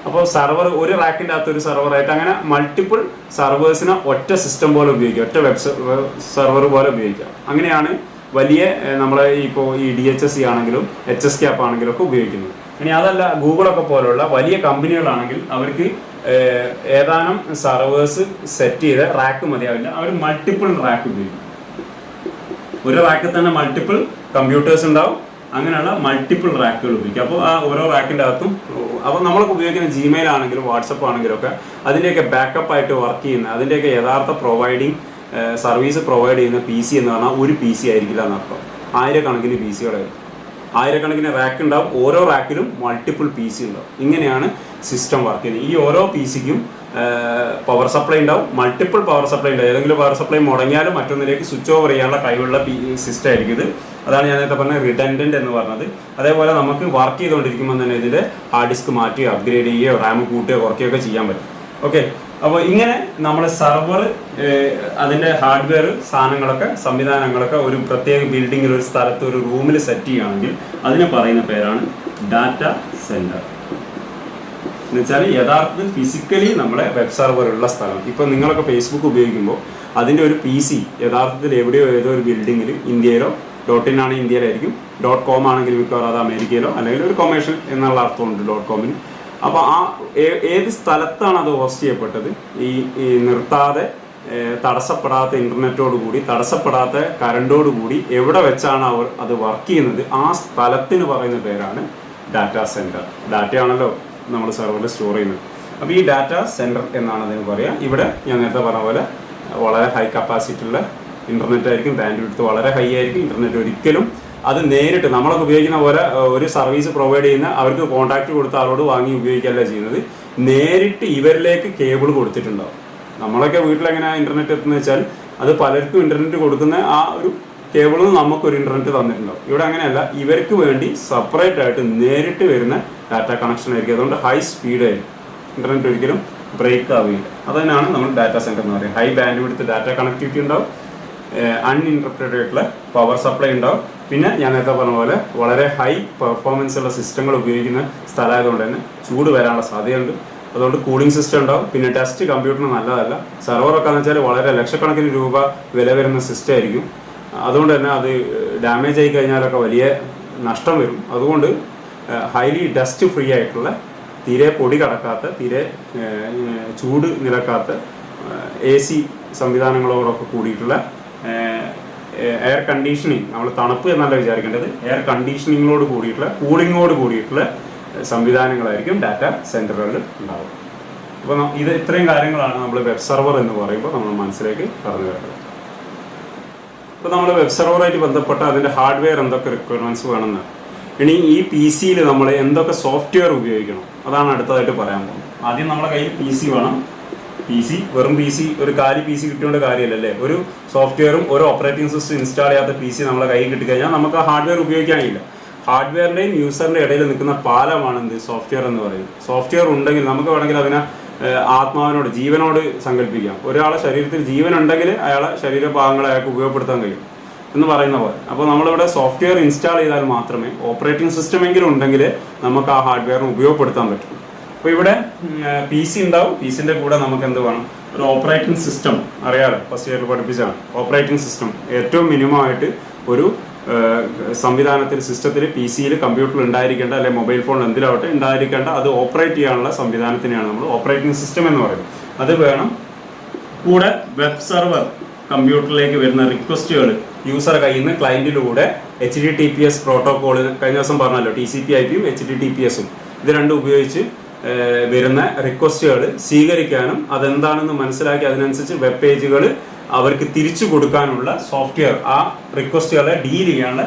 അപ്പോൾ സെർവർ ഒരു റാക്കിൻ്റെ അകത്ത് ഒരു സെർവറായിട്ട് അങ്ങനെ മൾട്ടിപ്പിൾ സെർവേഴ്സിനെ ഒറ്റ സിസ്റ്റം പോലെ ഉപയോഗിക്കാം, ഒറ്റ വെബ് സെർവർ പോലെ ഉപയോഗിക്കാം. അങ്ങനെയാണ് വലിയ നമ്മളെ ഇപ്പോൾ ഈ DHCP ആണെങ്കിലും HSCAP ആണെങ്കിലും ഒക്കെ ഉപയോഗിക്കുന്നത്. ഇനി അതല്ല, ഗൂഗിളൊക്കെ പോലുള്ള വലിയ കമ്പനികളാണെങ്കിൽ അവർക്ക് ഏതാനും സെർവേഴ്സ് സെറ്റ് ചെയ്ത് റാക്ക് മതിയാവില്ല, അവർ മൾട്ടിപ്പിൾ റാക്ക് ഉപയോഗിക്കും. ഒരു റാക്കിൽ തന്നെ മൾട്ടിപ്പിൾ കമ്പ്യൂട്ടേഴ്സ് ഉണ്ടാവും, അങ്ങനെയുള്ള മൾട്ടിപ്പിൾ റാക്കുകൾ ഉപയോഗിക്കും. അപ്പോൾ ആ ഓരോ റാക്കിൻ്റെ അകത്തും അപ്പോൾ നമ്മളൊക്കെ ഉപയോഗിക്കുന്ന ജിമെയിൽ ആണെങ്കിലും വാട്സപ്പ് ആണെങ്കിലും ഒക്കെ അതിൻ്റെയൊക്കെ ബാക്കപ്പ് ആയിട്ട് വർക്ക് ചെയ്യുന്ന, അതിൻ്റെയൊക്കെ യഥാർത്ഥ സർവീസ് പ്രൊവൈഡ് ചെയ്യുന്ന PC എന്ന് പറഞ്ഞാൽ ഒരു PC ആയിരിക്കില്ല എന്നർത്ഥം. ആയിരക്കണക്കിന് PCകളായിരിക്കും, ആയിരക്കണക്കിന് റാക്ക് ഉണ്ടാവും, ഓരോ റാക്കിലും മൾട്ടിപ്പിൾ PC ഉണ്ടാവും. ഇങ്ങനെയാണ് സിസ്റ്റം വർക്ക് ചെയ്യുന്നത്. ഈ ഓരോ PCക്കും പവർ സപ്ലൈ ഉണ്ടാവും, മൾട്ടിപ്പിൾ പവർ സപ്ലൈ ഉണ്ടാവും. ഏതെങ്കിലും പവർ സപ്ലൈ മുടങ്ങിയാലും മറ്റൊന്നിലേക്ക് സ്വിച്ച് ഓവർ ചെയ്യാനുള്ള കഴിവുള്ള സിസ്റ്റം ആയിരിക്കും ഇത്. അതാണ് ഞാൻ നേരത്തെ പറഞ്ഞ റിഡൻഡന്റ് എന്ന് പറഞ്ഞത്. അതേപോലെ നമുക്ക് വർക്ക് ചെയ്തുകൊണ്ടിരിക്കുമ്പോൾ തന്നെ ഇതിൻ്റെ ഹാർഡ് ഡിസ്ക് മാറ്റി അപ്ഗ്രേഡ് ചെയ്യുകയോ റാം കൂട്ടുകയോ കുറയ്ക്കുകയൊക്കെ ചെയ്യാൻ പറ്റും. ഓക്കെ, അപ്പോൾ ഇങ്ങനെ നമ്മൾ സെർവർ അതിൻ്റെ ഹാർഡ്വെയർ സാധനങ്ങളൊക്കെ സംവിധാനങ്ങളൊക്കെ ഒരു പ്രത്യേക ബിൽഡിങ്ങിൽ ഒരു സ്ഥലത്ത് ഒരു റൂമിൽ സെറ്റ് ചെയ്യുകയാണെങ്കിൽ അതിന് പറയുന്ന പേരാണ് ഡാറ്റ സെൻറ്റർ. എന്ന് വെച്ചാൽ യഥാർത്ഥത്തിൽ ഫിസിക്കലി നമ്മളെ വെബ് സെർവർ ഉള്ള സ്ഥലം. ഇപ്പോൾ നിങ്ങളൊക്കെ ഫേസ്ബുക്ക് ഉപയോഗിക്കുമ്പോൾ അതിൻ്റെ ഒരു PC യഥാർത്ഥത്തിൽ എവിടെയോ ഏതോ ഒരു ബിൽഡിങ്ങിൽ ഇന്ത്യയിലോ .in ആണ് ഇന്ത്യയിലായിരിക്കും, .com ആണെങ്കിൽ മിക്കവാറും അത് അമേരിക്കയിലോ അല്ലെങ്കിൽ ഒരു കൊമേഴ്ഷ്യൽ എന്നുള്ള അർത്ഥമുണ്ട് .comന്. അപ്പോൾ ആ ഏത് സ്ഥലത്താണ് അത് ഹോസ്റ്റ് ചെയ്യപ്പെട്ടത്, ഈ നിർത്താതെ തടസ്സപ്പെടാത്ത ഇൻ്റർനെറ്റോടുകൂടി തടസ്സപ്പെടാത്ത കറണ്ടോടുകൂടി എവിടെ വെച്ചാണ് അവർ അത് വർക്ക് ചെയ്യുന്നത്, ആ സ്ഥലത്തിന് പറയുന്ന പേരാണ് ഡാറ്റാ സെൻറ്റർ. ഡാറ്റയാണല്ലോ നമ്മൾ സെർവറിൽ സ്റ്റോർ ചെയ്യുന്നത്. അപ്പോൾ ഈ ഡാറ്റാ സെൻറ്റർ എന്നാണ് അതിന് പറയുക. ഇവിടെ ഞാൻ നേരത്തെ പറഞ്ഞ പോലെ വളരെ ഹൈ കപ്പാസിറ്റി ഉള്ള ഇൻ്റർനെറ്റ് ആയിരിക്കും, ബാൻഡ് വിഡ്ത്ത് വളരെ ഹൈ ആയിരിക്കും. ഇൻ്റർനെറ്റ് ഒരിക്കലും അത് നേരിട്ട് നമ്മളൊക്കെ ഉപയോഗിക്കുന്ന പോലെ ഒരു സർവീസ് പ്രൊവൈഡ് ചെയ്യുന്ന അവർക്ക് കോൺടാക്ട് കൊടുത്ത ആളോട് വാങ്ങി ഉപയോഗിക്കുകയല്ല ചെയ്യുന്നത്, നേരിട്ട് ഇവരിലേക്ക് കേബിൾ കൊടുത്തിട്ടുണ്ടാവും. നമ്മളൊക്കെ വീട്ടിലെങ്ങനെ ഇൻ്റർനെറ്റ് എത്തുന്നത് വെച്ചാൽ അത് പലർക്കും ഇൻ്റർനെറ്റ് കൊടുക്കുന്ന ആ ഒരു കേബിളിൽ നിന്ന് നമുക്കൊരു ഇൻ്റർനെറ്റ് തന്നിട്ടുണ്ടാവും. ഇവിടെ അങ്ങനെയല്ല, ഇവർക്ക് വേണ്ടി സെപ്പറേറ്റ് ആയിട്ട് നേരിട്ട് വരുന്ന ഡാറ്റ കണക്ഷൻ ആയിരിക്കും. അതുകൊണ്ട് ഹൈ സ്പീഡായിരിക്കും, ഇൻ്റർനെറ്റ് ഒരിക്കലും ബ്രേക്ക് ആവുകയില്ല. അത് തന്നെയാണ് നമ്മൾ ഡാറ്റാ സെൻറ്റർ എന്ന് പറയുന്നത്. High band width data connectivity ഉണ്ടാവും, അൺഇൻറ്ററപ്റ്റഡ് ആയിട്ടുള്ള പവർ സപ്ലൈ ഉണ്ടാവും. പിന്നെ ഞാൻ നേരത്തെ പറഞ്ഞ പോലെ വളരെ ഹൈ പെർഫോമൻസ് ഉള്ള സിസ്റ്റങ്ങൾ ഉപയോഗിക്കുന്ന സ്ഥലമായതുകൊണ്ട് തന്നെ ചൂട് വരാനുള്ള സാധ്യതയുണ്ട്. അതുകൊണ്ട് കൂളിംഗ് സിസ്റ്റം ഉണ്ടാവും. പിന്നെ ടെസ്റ്റ് കമ്പ്യൂട്ടറിന് നല്ലതല്ല. സെർവറൊക്കെ എന്ന് വെച്ചാൽ വളരെ ലക്ഷക്കണക്കിന് രൂപ വില വരുന്ന സിസ്റ്റം ആയിരിക്കും. അതുകൊണ്ട് തന്നെ അത് ഡാമേജ് ആയി കഴിഞ്ഞാലൊക്കെ വലിയ നഷ്ടം വരും. അതുകൊണ്ട് ഹൈലി ഡസ്റ്റ് ഫ്രീ ആയിട്ടുള്ള, തീരെ പൊടി കടക്കാത്ത, തീരെ ചൂട് നിലക്കാത്ത AC സംവിധാനങ്ങളോടൊക്കെ കൂടിയിട്ടുള്ള എയർ കണ്ടീഷനിങ്, നമ്മൾ തണുപ്പ് എന്നല്ല വിചാരിക്കേണ്ടത്, എയർ കണ്ടീഷനിങ്ങോട് കൂടിയിട്ടുള്ള, കൂളിങ്ങോട് കൂടിയിട്ടുള്ള സംവിധാനങ്ങളായിരിക്കും ഡാറ്റ സെൻറ്ററുകളിൽ ഉണ്ടാവുക. അപ്പോൾ ഇത് ഇത്രയും കാര്യങ്ങളാണ് നമ്മൾ വെബ് സെർവർ എന്ന് പറയുമ്പോൾ നമ്മൾ മനസ്സിലേക്ക് കടന്നു വരുന്നത്. ഇപ്പോൾ നമ്മൾ വെബ് സെർവറായിട്ട് ബന്ധപ്പെട്ട അതിൻ്റെ ഹാർഡ്വെയർ എന്തൊക്കെ റിക്വയർമെൻറ്റ്സ് വേണമെന്ന്, ഇനി ഈ PC നമ്മൾ എന്തൊക്കെ സോഫ്റ്റ്വെയർ ഉപയോഗിക്കണം അതാണ് അടുത്തതായിട്ട് പറയാൻ പോകുന്നത്. ആദ്യം നമ്മുടെ കയ്യിൽ PC വേണം. വെറും PC, ഒരു കാലി PC കിട്ടിയോണ്ട് കാര്യമല്ലേ. ഒരു സോഫ്റ്റ്വെയറും ഒരു ഓപ്പറേറ്റിംഗ് സിസ്റ്റം ഇൻസ്റ്റാൾ ചെയ്യാത്ത PC നമ്മളെ കയ്യിൽ കിട്ടിക്കഴിഞ്ഞാൽ നമുക്ക് ആ ഹാർഡ്വെയർ ഉപയോഗിക്കാനില്ല. ഹാർഡ്വെയറിൻ്റെയും യൂസറിൻ്റെ ഇടയിൽ നിൽക്കുന്ന പാലമാണ് എന്ത് സോഫ്റ്റ്വെയർ എന്ന് പറയുന്നത്. സോഫ്റ്റ്വെയർ ഉണ്ടെങ്കിൽ നമുക്ക് വേണമെങ്കിൽ അതിനെ ആത്മാവിനോട്, ജീവനോട് സങ്കല്പിക്കാം. ഒരാളെ ശരീരത്തിൽ ജീവൻ ഉണ്ടെങ്കിൽ അയാളെ ശരീരഭാഗങ്ങളെ അയാൾക്ക് ഉപയോഗപ്പെടുത്താൻ കഴിയും എന്ന് പറയുന്ന പോലെ. അപ്പോൾ നമ്മളിവിടെ സോഫ്റ്റ്വെയർ ഇൻസ്റ്റാൾ ചെയ്താൽ മാത്രമേ, ഓപ്പറേറ്റിംഗ് സിസ്റ്റം എങ്കിലും ഉണ്ടെങ്കിൽ നമുക്ക് ആ ഹാർഡ്വെയറിന് ഉപയോഗപ്പെടുത്താൻ പറ്റും. അപ്പോൾ ഇവിടെ PC ഉണ്ടാവും. PCൻ്റെ കൂടെ നമുക്ക് എന്ത് വേണം? ഒരു ഓപ്പറേറ്റിംഗ് സിസ്റ്റം. അറിയാലോ, ഫസ്റ്റ് ഇയറിൽ പഠിപ്പിച്ചാണ് ഓപ്പറേറ്റിംഗ് സിസ്റ്റം. ഏറ്റവും മിനിമം ആയിട്ട് ഒരു സംവിധാനത്തിൽ, സിസ്റ്റത്തിൽ, PC-യിൽ, കമ്പ്യൂട്ടറിൽ ഉണ്ടായിരിക്കേണ്ട, അല്ലെങ്കിൽ മൊബൈൽ ഫോണിൽ എന്തിലാവട്ടെ ഉണ്ടായിരിക്കേണ്ട, അത് ഓപ്പറേറ്റ് ചെയ്യാനുള്ള സംവിധാനത്തിനെയാണ് നമ്മൾ ഓപ്പറേറ്റിംഗ് സിസ്റ്റം എന്ന് പറയുന്നത്. അത് വേണം. കൂടെ വെബ് സെർവർ, കമ്പ്യൂട്ടറിലേക്ക് വരുന്ന റിക്വസ്റ്റുകൾ യൂസർ കയ്യിൽ നിന്ന് ക്ലയൻറ്റിലൂടെ HTTPS പ്രോട്ടോകോൾ, കഴിഞ്ഞ ദിവസം പറഞ്ഞല്ലോ, TCP/IP-യും HTTPS-ഉം, ഇത് രണ്ടും ഉപയോഗിച്ച് വരുന്ന റിക്വസ്റ്റുകൾ സ്വീകരിക്കാനും അതെന്താണെന്ന് മനസ്സിലാക്കി അതിനനുസരിച്ച് വെബ് പേജുകൾ അവർക്ക് തിരിച്ചു കൊടുക്കാനുള്ള സോഫ്റ്റ്വെയർ, ആ റിക്വസ്റ്റുകളെ ഡീൽ ചെയ്യാനുള്ള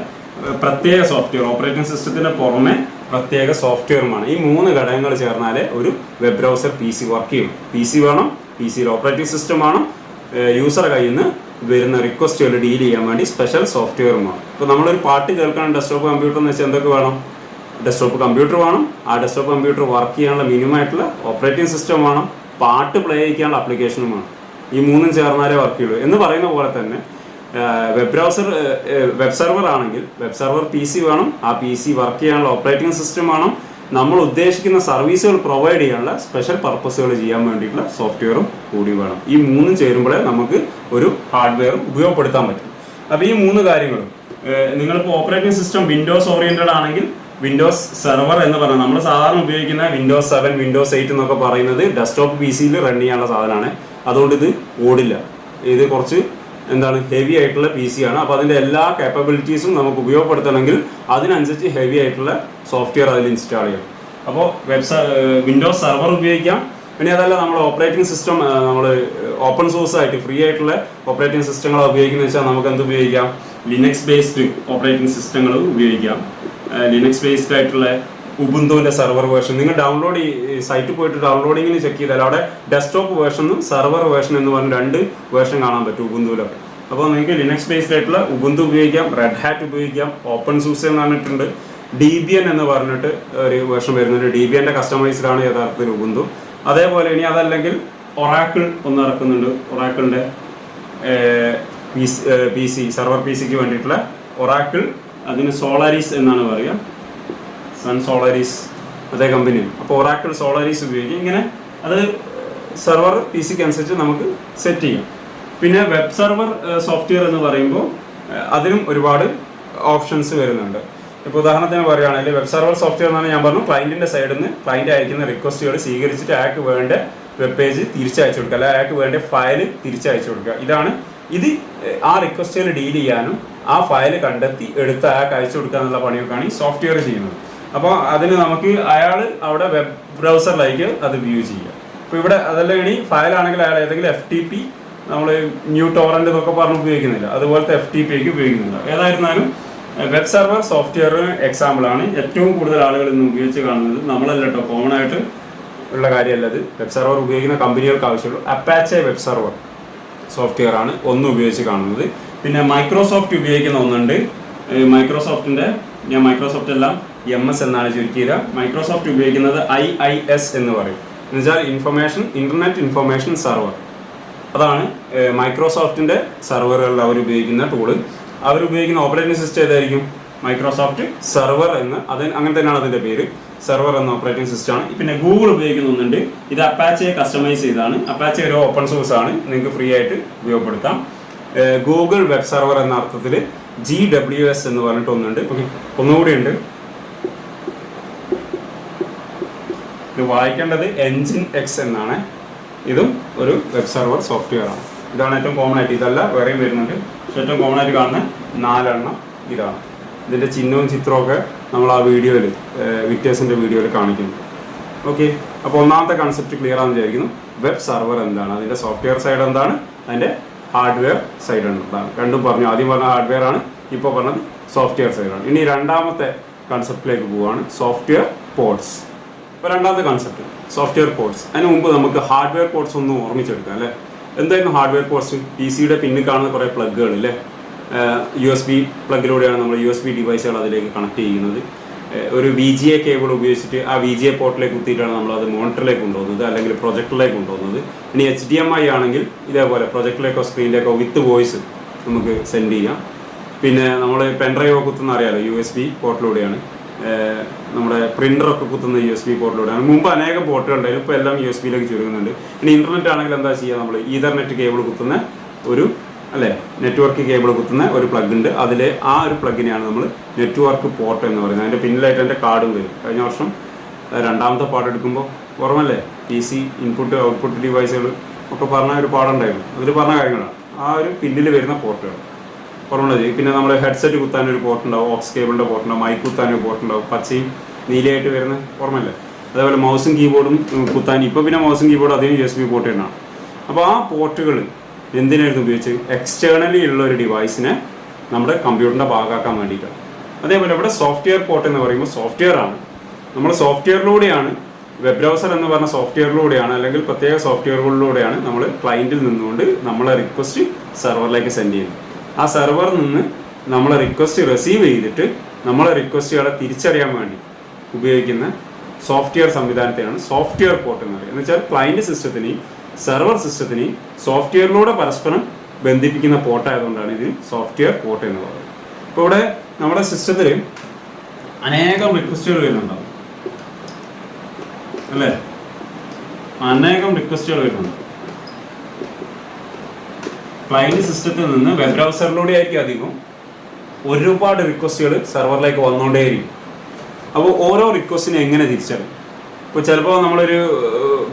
പ്രത്യേക സോഫ്റ്റ്വെയർ, ഓപ്പറേറ്റിംഗ് സിസ്റ്റത്തിന് പുറമെ പ്രത്യേക സോഫ്റ്റ്വെയറുമാണ്. ഈ 3 ഘടകങ്ങൾ ചേർന്നാലേ ഒരു വെബ് ബ്രൗസർ PC വർക്ക് ചെയ്യും. PC വേണം, PC-യിൽ ഓപ്പറേറ്റിംഗ് സിസ്റ്റം വേണം, യൂസർ കയ്യിൽ നിന്ന് വരുന്ന റിക്വസ്റ്റുകൾ ഡീൽ ചെയ്യാൻ വേണ്ടി സ്പെഷ്യൽ സോഫ്റ്റ്വെയറും വേണം. ഇപ്പോൾ നമ്മളൊരു പാട്ട് കേൾക്കണം ഡെസ്ക്ടോപ്പ് കമ്പ്യൂട്ടർ എന്ന് വെച്ചാൽ എന്തൊക്കെ വേണം? ഡെസ്ക്ടോപ്പ് കമ്പ്യൂട്ടർ വേണം. ആ ഡെസ്ക്ടോപ്പ് കമ്പ്യൂട്ടർ വർക്ക് ചെയ്യാനുള്ള മിനിമം ആയിട്ടുള്ള ഓപ്പറേറ്റിംഗ് സിസ്റ്റം വേണം. പാട്ട് പ്ലേ ചെയ്യിക്കാനുള്ള ആപ്ലിക്കേഷനും വേണം. ഈ 3 ചേർന്നാലേ വർക്ക് ചെയ്യുള്ളൂ. എന്ന് പറയുന്ന പോലെ തന്നെ വെബ് സെർവർ ആണെങ്കിൽ വെബ് സെർവർ PC വേണം. ആ PC വർക്ക് ചെയ്യാനുള്ള ഓപ്പറേറ്റിംഗ് സിസ്റ്റം വേണം. നമ്മൾ ഉദ്ദേശിക്കുന്ന സർവീസുകൾ പ്രൊവൈഡ് ചെയ്യാനുള്ള സ്പെഷ്യൽ പർപ്പസുകൾ ചെയ്യാൻ വേണ്ടിയിട്ടുള്ള സോഫ്റ്റ്വെയറും കൂടി വേണം. ഈ 3 ചേരുമ്പോഴേ നമുക്ക് ഒരു ഹാർഡ്വെയർ ഉപയോഗപ്പെടുത്താൻ പറ്റും. അപ്പോൾ ഈ 3 കാര്യങ്ങളും, നിങ്ങളിപ്പോൾ ഓപ്പറേറ്റിംഗ് സിസ്റ്റം വിൻഡോസ് ഓറിയൻറ്റഡ് ആണെങ്കിൽ വിൻഡോസ് സെർവർ എന്ന് പറഞ്ഞാൽ നമ്മൾ സാധാരണ ഉപയോഗിക്കുന്ന വിൻഡോസ് 7, വിൻഡോസ് 8 എന്നൊക്കെ പറയുന്നത് ഡെസ്ക്ടോപ്പ് PC-യിൽ റൺ ചെയ്യാനുള്ള സാധനമാണ്. അതുകൊണ്ട് ഇത് ഓടില്ല. ഇത് കുറച്ച് ഹെവി ആയിട്ടുള്ള PC ആണ്. അപ്പോൾ അതിൻ്റെ എല്ലാ കേപ്പബിലിറ്റീസും നമുക്ക് ഉപയോഗപ്പെടുത്തണമെങ്കിൽ അതിനനുസരിച്ച് ഹെവി ആയിട്ടുള്ള സോഫ്റ്റ്വെയർ അതിൽ ഇൻസ്റ്റാൾ ചെയ്യണം. അപ്പോൾ വിൻഡോസ് സെർവർ ഉപയോഗിക്കാം. പിന്നെ അതല്ല, നമ്മൾ ഓപ്പറേറ്റിംഗ് സിസ്റ്റം നമ്മൾ ഓപ്പൺ സോഴ്സ് ആയിട്ട് ഫ്രീ ആയിട്ടുള്ള ഓപ്പറേറ്റിംഗ് സിസ്റ്റങ്ങൾ ഉപയോഗിക്കുന്നത് വെച്ചാൽ നമുക്ക് എന്ത് ഉപയോഗിക്കാം? ലിനക്സ് ബേസ്ഡ് ഓപ്പറേറ്റിംഗ് സിസ്റ്റങ്ങൾ ഉപയോഗിക്കാം. ലിനക്സ് ബേസ്ഡ് ആയിട്ടുള്ള ഉബുണ്ടുവിൻ്റെ സെർവർ വേർഷൻ നിങ്ങൾ ഡൗൺലോഡ് സൈറ്റിൽ പോയിട്ട് ഡൗൺലോഡിങ്ങിന് ചെക്ക് ചെയ്താൽ അവിടെ ഡെസ്ക്ടോപ്പ് വേർഷനും സെർവർ വേർഷൻ എന്ന് പറഞ്ഞ് 2 വേർഷൻ കാണാൻ പറ്റും ഉബുണ്ടുവിലൊക്കെ. അപ്പോൾ നിങ്ങൾക്ക് ലിനക്സ് ബേസ്ഡ് ആയിട്ടുള്ള ഉബുണ്ടു ഉപയോഗിക്കാം, റെഡ് ഹാറ്റ് ഉപയോഗിക്കാം, ഓപ്പൺ സോഴ്സ് എന്ന് പറഞ്ഞിട്ടുണ്ട്, Debian എന്ന് പറഞ്ഞിട്ട് ഒരു വേർഷൻ വരുന്നുണ്ട്. Debian-ന്റെ കസ്റ്റമൈസ്ഡ് ആണ് യഥാർത്ഥത്തിൽ ഉബുണ്ടു. അതേപോലെ ഇനി അതല്ലെങ്കിൽ ഒറാക്കിൾ ഒന്ന് ഇറക്കുന്നുണ്ട്. ഒറാക്കിളിൻ്റെ PC സെർവർ PC-ക്ക് വേണ്ടിയിട്ടുള്ള ഒറാക്കിൾ, അതിന് സോളാരിസ് എന്നാണ് പറയുക, സൺ സോളാരിസ്, അതേ കമ്പനിയാണ്. അപ്പോൾ ഒറാക്കിൾ സോളാരിസ് ഉപയോഗിക്കും. ഇങ്ങനെ അത് സെർവർ PC-ക്ക് അനുസരിച്ച് നമുക്ക് സെറ്റ് ചെയ്യാം. പിന്നെ വെബ് സെർവർ സോഫ്റ്റ്വെയർ എന്ന് പറയുമ്പോൾ അതിനും ഒരുപാട് ഓപ്ഷൻസ് വരുന്നുണ്ട്. ഇപ്പോൾ ഉദാഹരണത്തിന് പറയുകയാണെങ്കിൽ വെബ് സെർവർ സോഫ്റ്റ്വെയർ എന്നാണ് ഞാൻ പറഞ്ഞു, ക്ലയൻറ്റിൻ്റെ സൈഡിൽ നിന്ന് ക്ലയൻറ്റ് അയക്കുന്ന റിക്വസ്റ്റുകൾ സ്വീകരിച്ചിട്ട് അയാൾക്ക് വേണ്ട വെബ് പേജ് തിരിച്ചയച്ചു കൊടുക്കുക, അല്ലെങ്കിൽ അയാൾക്ക് വേണ്ട ഫയൽ തിരിച്ചയച്ചു കൊടുക്കുക. ഇത് ആ റിക്വസ്റ്റുകൾ ഡീൽ ചെയ്യാനും ആ ഫയൽ കണ്ടെത്തി എടുത്ത് അയാൾക്ക് അയച്ചു കൊടുക്കുക എന്നുള്ള പണിയൊക്കെയാണ് ഈ സോഫ്റ്റ്വെയർ ചെയ്യുന്നത്. അപ്പോൾ അതിന് നമുക്ക് അയാൾ അവിടെ വെബ് ബ്രൗസറിലേക്ക് അത് വ്യൂ ചെയ്യുക. അപ്പോൾ ഇവിടെ അതല്ല, ഇനി ഫയലാണെങ്കിൽ അയാൾ ഏതെങ്കിലും FTP, നമ്മൾ ന്യൂ ടോറൻ്റ് എന്നൊക്കെ പറഞ്ഞ് ഉപയോഗിക്കുന്നില്ല, അതുപോലത്തെ FTP-ക്ക് ഉപയോഗിക്കുന്നില്ല. ഏതായിരുന്നാലും വെബ് സെർവർ സോഫ്റ്റ്വെയർ എക്സാമ്പിളാണ് ഏറ്റവും കൂടുതൽ ആളുകൾ ഇന്ന് ഉപയോഗിച്ച് കാണുന്നത്. നമ്മളല്ല കേട്ടോ, കോമൺ ആയിട്ട് ഉള്ള കാര്യമല്ലത്. വെബ് സെർവർ ഉപയോഗിക്കുന്ന കമ്പനികൾക്ക് ആവശ്യമുള്ളൂ. അപ്പാച്ചെ വെബ് സെർവർ സോഫ്റ്റ്വെയർ ആണ് ഒന്ന് ഉപയോഗിച്ച് കാണുന്നത്. പിന്നെ മൈക്രോസോഫ്റ്റ് ഉപയോഗിക്കുന്ന ഒന്നുണ്ട്. മൈക്രോസോഫ്റ്റിൻ്റെ ഞാൻ മൈക്രോസോഫ്റ്റ് എല്ലാം MS എന്നാണ് ചുരുക്കിയത്. മൈക്രോസോഫ്റ്റ് ഉപയോഗിക്കുന്നത് IIS എന്ന് പറയും. എന്നുവെച്ചാൽ ഇൻ്റർനെറ്റ് ഇൻഫർമേഷൻ സെർവർ. അതാണ് മൈക്രോസോഫ്റ്റിൻ്റെ സെർവറുകളിൽ അവർ ഉപയോഗിക്കുന്ന ടൂള്. അവരുപയോഗിക്കുന്ന ഓപ്പറേറ്റിംഗ് സിസ്റ്റം ഏതായിരിക്കും? മൈക്രോസോഫ്റ്റ് സെർവർ എന്ന് അങ്ങനെ തന്നെയാണ് അതിൻ്റെ പേര്. സെർവർ എന്ന ഓപ്പറേറ്റിംഗ് സിസ്റ്റമാണ്. പിന്നെ ഗൂഗിൾ ഉപയോഗിക്കുന്നുണ്ട്. ഇത് അപ്പാച്ചയെ കസ്റ്റമൈസ് ചെയ്താണ്. അപ്പാച്ചെ ഒരു ഓപ്പൺ സോഴ്സ് ആണ്, നിങ്ങൾക്ക് ഫ്രീ ആയിട്ട് ഉപയോഗപ്പെടുത്താം. ഗൂഗിൾ വെബ് സെർവർ എന്ന അർത്ഥത്തിൽ GWS എന്ന് പറഞ്ഞിട്ട് ഒന്നുണ്ട്. ഒന്നുകൂടി ഉണ്ട്, ഇത് വായിക്കേണ്ടത് Nginx എന്നാണ്. ഇതും ഒരു വെബ് സെർവർ സോഫ്റ്റ്വെയർ ആണ്. ഇതാണ് ഏറ്റവും കോമൺ ആയിട്ട്. ഇതല്ല വേറെയും വരുന്നുണ്ട്, പക്ഷെ ഏറ്റവും കോമൺ ആയിട്ട് കാണുന്ന 4 എണ്ണം ഇതാണ്. ഇതിൻ്റെ ചിഹ്നവും ചിത്രമൊക്കെ നമ്മൾ ആ വീഡിയോയിൽ വിക്ടേഴ്സിൻ്റെ വീഡിയോയിൽ കാണിക്കുന്നു. ഓക്കെ, അപ്പോൾ ഒന്നാമത്തെ കൺസെപ്റ്റ് ക്ലിയർ ആണെന്ന് വിചാരിക്കുന്നു. വെബ് സെർവർ എന്താണ്, അതിൻ്റെ സോഫ്റ്റ്വെയർ സൈഡ് എന്താണ്, അതിൻ്റെ ഹാർഡ്വെയർ സൈഡ് എന്താണ്, രണ്ടും പറഞ്ഞു. ആദ്യം പറഞ്ഞ ഹാർഡ്വെയർ ആണ്, ഇപ്പോൾ പറഞ്ഞത് സോഫ്റ്റ്വെയർ സൈഡാണ്. ഇനി രണ്ടാമത്തെ കൺസെപ്റ്റിലേക്ക് പോവുകയാണ്, സോഫ്റ്റ്വെയർ പോർട്സ്. ഇപ്പോൾ രണ്ടാമത്തെ കൺസെപ്റ്റ് സോഫ്റ്റ്വെയർ പോർട്സ്. അതിന് മുമ്പ് നമുക്ക് ഹാർഡ്വെയർ പോർട്സ് ഒന്ന് ഓർമ്മിച്ചെടുക്കാം അല്ലേ. എന്തായിരുന്നു ഹാർഡ്വെയർ പോർട്സ്? PC-യുടെ പിന്നിൽ കാണുന്ന കുറേ പ്ലഗുകൾ അല്ലേ. USB പ്ലഗിലൂടെയാണ് നമ്മൾ USB ഡിവൈസുകൾ അതിലേക്ക് കണക്ട് ചെയ്യുന്നത്. ഒരു VGA കേബിൾ ഉപയോഗിച്ചിട്ട് ആ VGA പോർട്ടിലേക്ക് കുത്തിയിട്ടാണ് നമ്മളത് മോണിറ്ററിലേക്ക് കൊണ്ടുപോകുന്നത്, അല്ലെങ്കിൽ പ്രൊജക്ടറിലേക്ക് കൊണ്ടുപോകുന്നത്. ഇനി HDMI ആണെങ്കിൽ ഇതേപോലെ പ്രൊജക്ടറിലേക്കോ സ്ക്രീനിലേക്കോ വിത്ത് വോയിസ് നമുക്ക് സെൻഡ് ചെയ്യാം. പിന്നെ നമ്മൾ പെൻഡ്രൈവ് കുത്തുന്ന അറിയാലോ, USB പോർട്ടിലൂടെയാണ്. നമ്മുടെ പ്രിൻ്ററൊക്കെ കുത്തുന്ന USB പോർട്ടിലൂടെയാണ്. മുമ്പ് അനേകം പോർട്ടുകൾ ഉണ്ടായിരുന്നു, ഇപ്പോൾ എല്ലാം USB-യിലേക്ക് ചുരുങ്ങുന്നുണ്ട്. ഇനി ഇൻ്റർനെറ്റ് ആണെങ്കിൽ എന്താ ചെയ്യുക, നമ്മൾ ഈതർനെറ്റ് കേബിൾ കുത്തുന്ന ഒരു നെറ്റ്വർക്ക് കേബിൾ കുത്തുന്ന ഒരു പ്ലഗ് ഉണ്ട്. അതിലെ ആ ഒരു പ്ലഗിനെയാണ് നമ്മൾ നെറ്റ്വർക്ക് പോർട്ട് എന്ന് പറയുന്നത്. അതിൻ്റെ പിന്നിലായിട്ട് എൻ്റെ കാർഡും വരും. കഴിഞ്ഞ വർഷം രണ്ടാമത്തെ പാട്ട് എടുക്കുമ്പോൾ ഓർമ്മല്ലേ, PC ഇൻപുട്ട് ഔട്ട്പുട്ട് ഡിവൈസുകൾ ഒക്കെ പറഞ്ഞ ഒരു പാടുണ്ടായിരുന്നു. അതിൽ പറഞ്ഞ കാര്യങ്ങളാണ് ആ ഒരു പിന്നിൽ വരുന്ന പോർട്ടുകൾ. ഓർമ്മ. പിന്നെ നമ്മൾ ഹെഡ്സെറ്റ് കുത്താനൊരു പോർട്ട് ഉണ്ടാവും, ഓക്സ് കേബിളിൻ്റെ പോർട്ട് ഉണ്ടാവും, മൈക്ക് കുത്താനൊരു പോർട്ട് ഉണ്ടാവും, പച്ചയും നീലയായിട്ട് വരുന്ന ഓർമ്മല്ലേ. അതേപോലെ മൗസും കീബോർഡും കുത്താൻ ഇപ്പോൾ പിന്നെ മൗസും കീബോർഡ് അധികം USB പോർട്ട് തന്നെയാണ്. അപ്പോൾ ആ പോർട്ടുകൾ എന്തിനായിരുന്നു ഉപയോഗിച്ച്? എക്സ്റ്റേണലി ഉള്ള ഒരു ഡിവൈസിനെ നമ്മുടെ കമ്പ്യൂട്ടറിൻ്റെ ഭാഗമാക്കാൻ വേണ്ടിയിട്ടാണ്. അതേപോലെ ഇവിടെ സോഫ്റ്റ്വെയർ പോർട്ട് എന്ന് പറയുമ്പോൾ സോഫ്റ്റ്വെയർ ആണ്. നമ്മൾ സോഫ്റ്റ്വെയറിലൂടെയാണ്, വെബ് ബ്രൗസർ എന്ന് പറഞ്ഞ സോഫ്റ്റ്വെയറിലൂടെയാണ്, അല്ലെങ്കിൽ പ്രത്യേക സോഫ്റ്റ്വെയറുകളിലൂടെയാണ് നമ്മൾ ക്ലയൻറ്റിൽ നിന്നുകൊണ്ട് നമ്മളെ റിക്വസ്റ്റ് സെർവറിലേക്ക് സെൻഡ് ചെയ്യുന്നത്. ആ സെർവറിൽ നിന്ന് നമ്മളെ റിക്വസ്റ്റ് റിസീവ് ചെയ്തിട്ട് നമ്മളെ റിക്വസ്റ്റുകളെ തിരിച്ചറിയാൻ വേണ്ടി ഉപയോഗിക്കുന്ന സോഫ്റ്റ്വെയർ സംവിധാനത്തെയാണ് സോഫ്റ്റ്വെയർ പോർട്ട് എന്ന് പറയുന്നത്. എന്ന് വെച്ചാൽ ക്ലയൻറ്റ് സിസ്റ്റത്തിനെയും സെർവർ സിസ്റ്റത്തിനെയും സോഫ്റ്റ്വെയറിലൂടെ പരസ്പരം ബന്ധിപ്പിക്കുന്ന പോർട്ടായതുകൊണ്ടാണ് ഇതിന് സോഫ്റ്റ്വെയർ പോർട്ട് എന്ന് പറയുന്നത്. ഇപ്പോൾ ഇവിടെ നമ്മുടെ സിസ്റ്റത്തിൽ അനേകം റിക്വസ്റ്റുകൾ വരുന്നുണ്ടാവും അല്ലേ, അനേകം റിക്വസ്റ്റുകൾ വരുന്നുണ്ട്. ക്ലയൻറ്റ് സിസ്റ്റത്തിൽ നിന്ന് വെബ് ബ്രൗസറിലൂടെ ആയിരിക്കും അധികം ഒരുപാട് റിക്വസ്റ്റുകൾ സെർവറിലേക്ക് വന്നുകൊണ്ടേയിരിക്കും. അപ്പോൾ ഓരോ റിക്വസ്റ്റിനെ എങ്ങനെ തിരിച്ചറിയും? ഇപ്പോൾ ചിലപ്പോൾ നമ്മളൊരു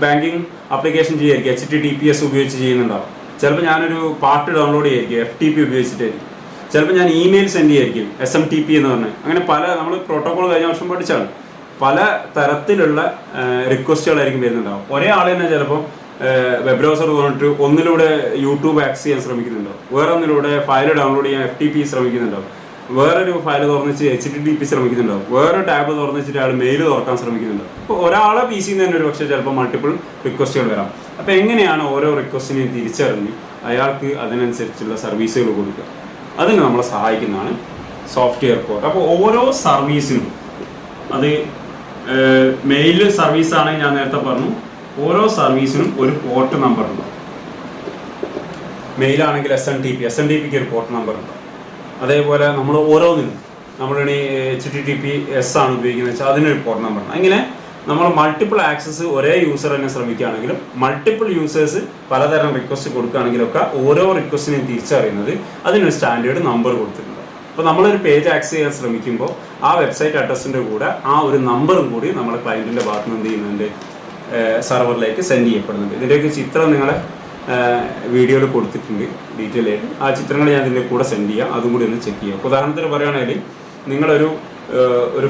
ബാങ്കിങ് ആപ്ലിക്കേഷൻ ചെയ്യായിരിക്കും HTTPS ഉപയോഗിച്ച് ചെയ്യുന്നുണ്ടാവും. ചിലപ്പോൾ ഞാനൊരു പാട്ട് ഡൗൺലോഡ് ചെയ്യായിരിക്കും FTP ഉപയോഗിച്ചിട്ടായിരിക്കും. ചിലപ്പോൾ ഞാൻ ഇമെയിൽ സെൻഡ് ചെയ്യായിരിക്കും SMTP എന്ന് പറഞ്ഞ്. അങ്ങനെ പല നമ്മൾ പ്രോട്ടോകോൾ കഴിഞ്ഞ വർഷം പഠിച്ചാണ്. പല തരത്തിലുള്ള റിക്വസ്റ്റുകളായിരിക്കും വരുന്നുണ്ടാവും. ഒരേ ആൾ തന്നെ ചിലപ്പോൾ വെബ് ബ്രൗസർ തുറന്നിട്ട് ഒന്നിലൂടെ യൂട്യൂബ് ആക്സസ് ചെയ്യാൻ ശ്രമിക്കുന്നുണ്ടാവും, വേറെ ഒന്നിലൂടെ ഫയൽ ഡൗൺലോഡ് ചെയ്യാൻ FTP ശ്രമിക്കുന്നുണ്ടാവും, വേറൊരു ഫയൽ തുറന്നിച്ച് HTTP ശ്രമിക്കുന്നുണ്ടാവും, വേറെ ടാബ് തുറന്നിച്ചിട്ട് അയാൾ മെയിൽ തുറക്കാൻ ശ്രമിക്കുന്നുണ്ടാവും. അപ്പോൾ ഒരാളെ PC തന്നെ ഒരു പക്ഷേ ചിലപ്പോൾ മൾട്ടിപ്പിൾ റിക്വസ്റ്റുകൾ വരാം. അപ്പോൾ എങ്ങനെയാണ് ഓരോ റിക്വസ്റ്റിനെയും തിരിച്ചറിഞ്ഞ് അയാൾക്ക് അതിനനുസരിച്ചുള്ള സർവീസുകൾ കൊടുക്കുക? അതിന് നമ്മളെ സഹായിക്കുന്നതാണ് സോഫ്റ്റ്വെയർ പോർട്ട്. അപ്പോൾ ഓരോ സർവീസിനും, അത് മെയിൽ സർവീസ് ആണെങ്കിൽ ഞാൻ നേരത്തെ പറഞ്ഞു, ഓരോ സർവീസിനും ഒരു പോർട്ട് നമ്പർ ഉണ്ട്. മെയിലാണെങ്കിൽ SMTPക്ക് ഒരു പോർട്ട് നമ്പർ ഉണ്ട്. അതേപോലെ നമ്മൾ ഓരോന്നിനും നമ്മളിനി HTTPS ആണ് ഉപയോഗിക്കുന്നത് വെച്ചാൽ അതിനൊരു പോർട്ട് നമ്പർ ഉണ്ട്. അങ്ങനെ നമ്മൾ മൾട്ടിപ്പിൾ ആക്സസ് ഒരേ യൂസർ തന്നെ ശ്രമിക്കുകയാണെങ്കിലും മൾട്ടിപ്പിൾ യൂസേഴ്സ് പലതരം റിക്വസ്റ്റ് കൊടുക്കുകയാണെങ്കിലൊക്കെ ഓരോ റിക്വസ്റ്റിനെയും തിരിച്ചറിയുന്നത് അതിനൊരു സ്റ്റാൻഡേർഡ് നമ്പർ കൊടുത്തിട്ടുണ്ട്. അപ്പോൾ നമ്മളൊരു പേജ് ആക്സസ് ചെയ്യാൻ ശ്രമിക്കുമ്പോൾ ആ വെബ്സൈറ്റ് അഡ്രസ്സിൻ്റെ കൂടെ ആ ഒരു നമ്പറും കൂടി നമ്മുടെ ക്ലയൻറ്റിൻ്റെ ഭാഗത്ത് നിന്ന് എന്ത് ചെയ്യുന്നുണ്ട്, സെർവറിലേക്ക് സെൻഡ് ചെയ്യപ്പെടുന്നുണ്ട്. ഇതിൻ്റെയൊക്കെ ചിത്രം നിങ്ങളെ വീഡിയോയിൽ കൊടുത്തിട്ടുണ്ട് ഡീറ്റെയിൽ ആയിട്ട്. ആ ചിത്രങ്ങൾ ഞാൻ ഇതിൻ്റെ കൂടെ സെൻഡ് ചെയ്യാം, അതും കൂടി ഒന്ന് ചെക്ക് ചെയ്യാം. ഉദാഹരണത്തിന് പറയുകയാണെങ്കിൽ നിങ്ങളൊരു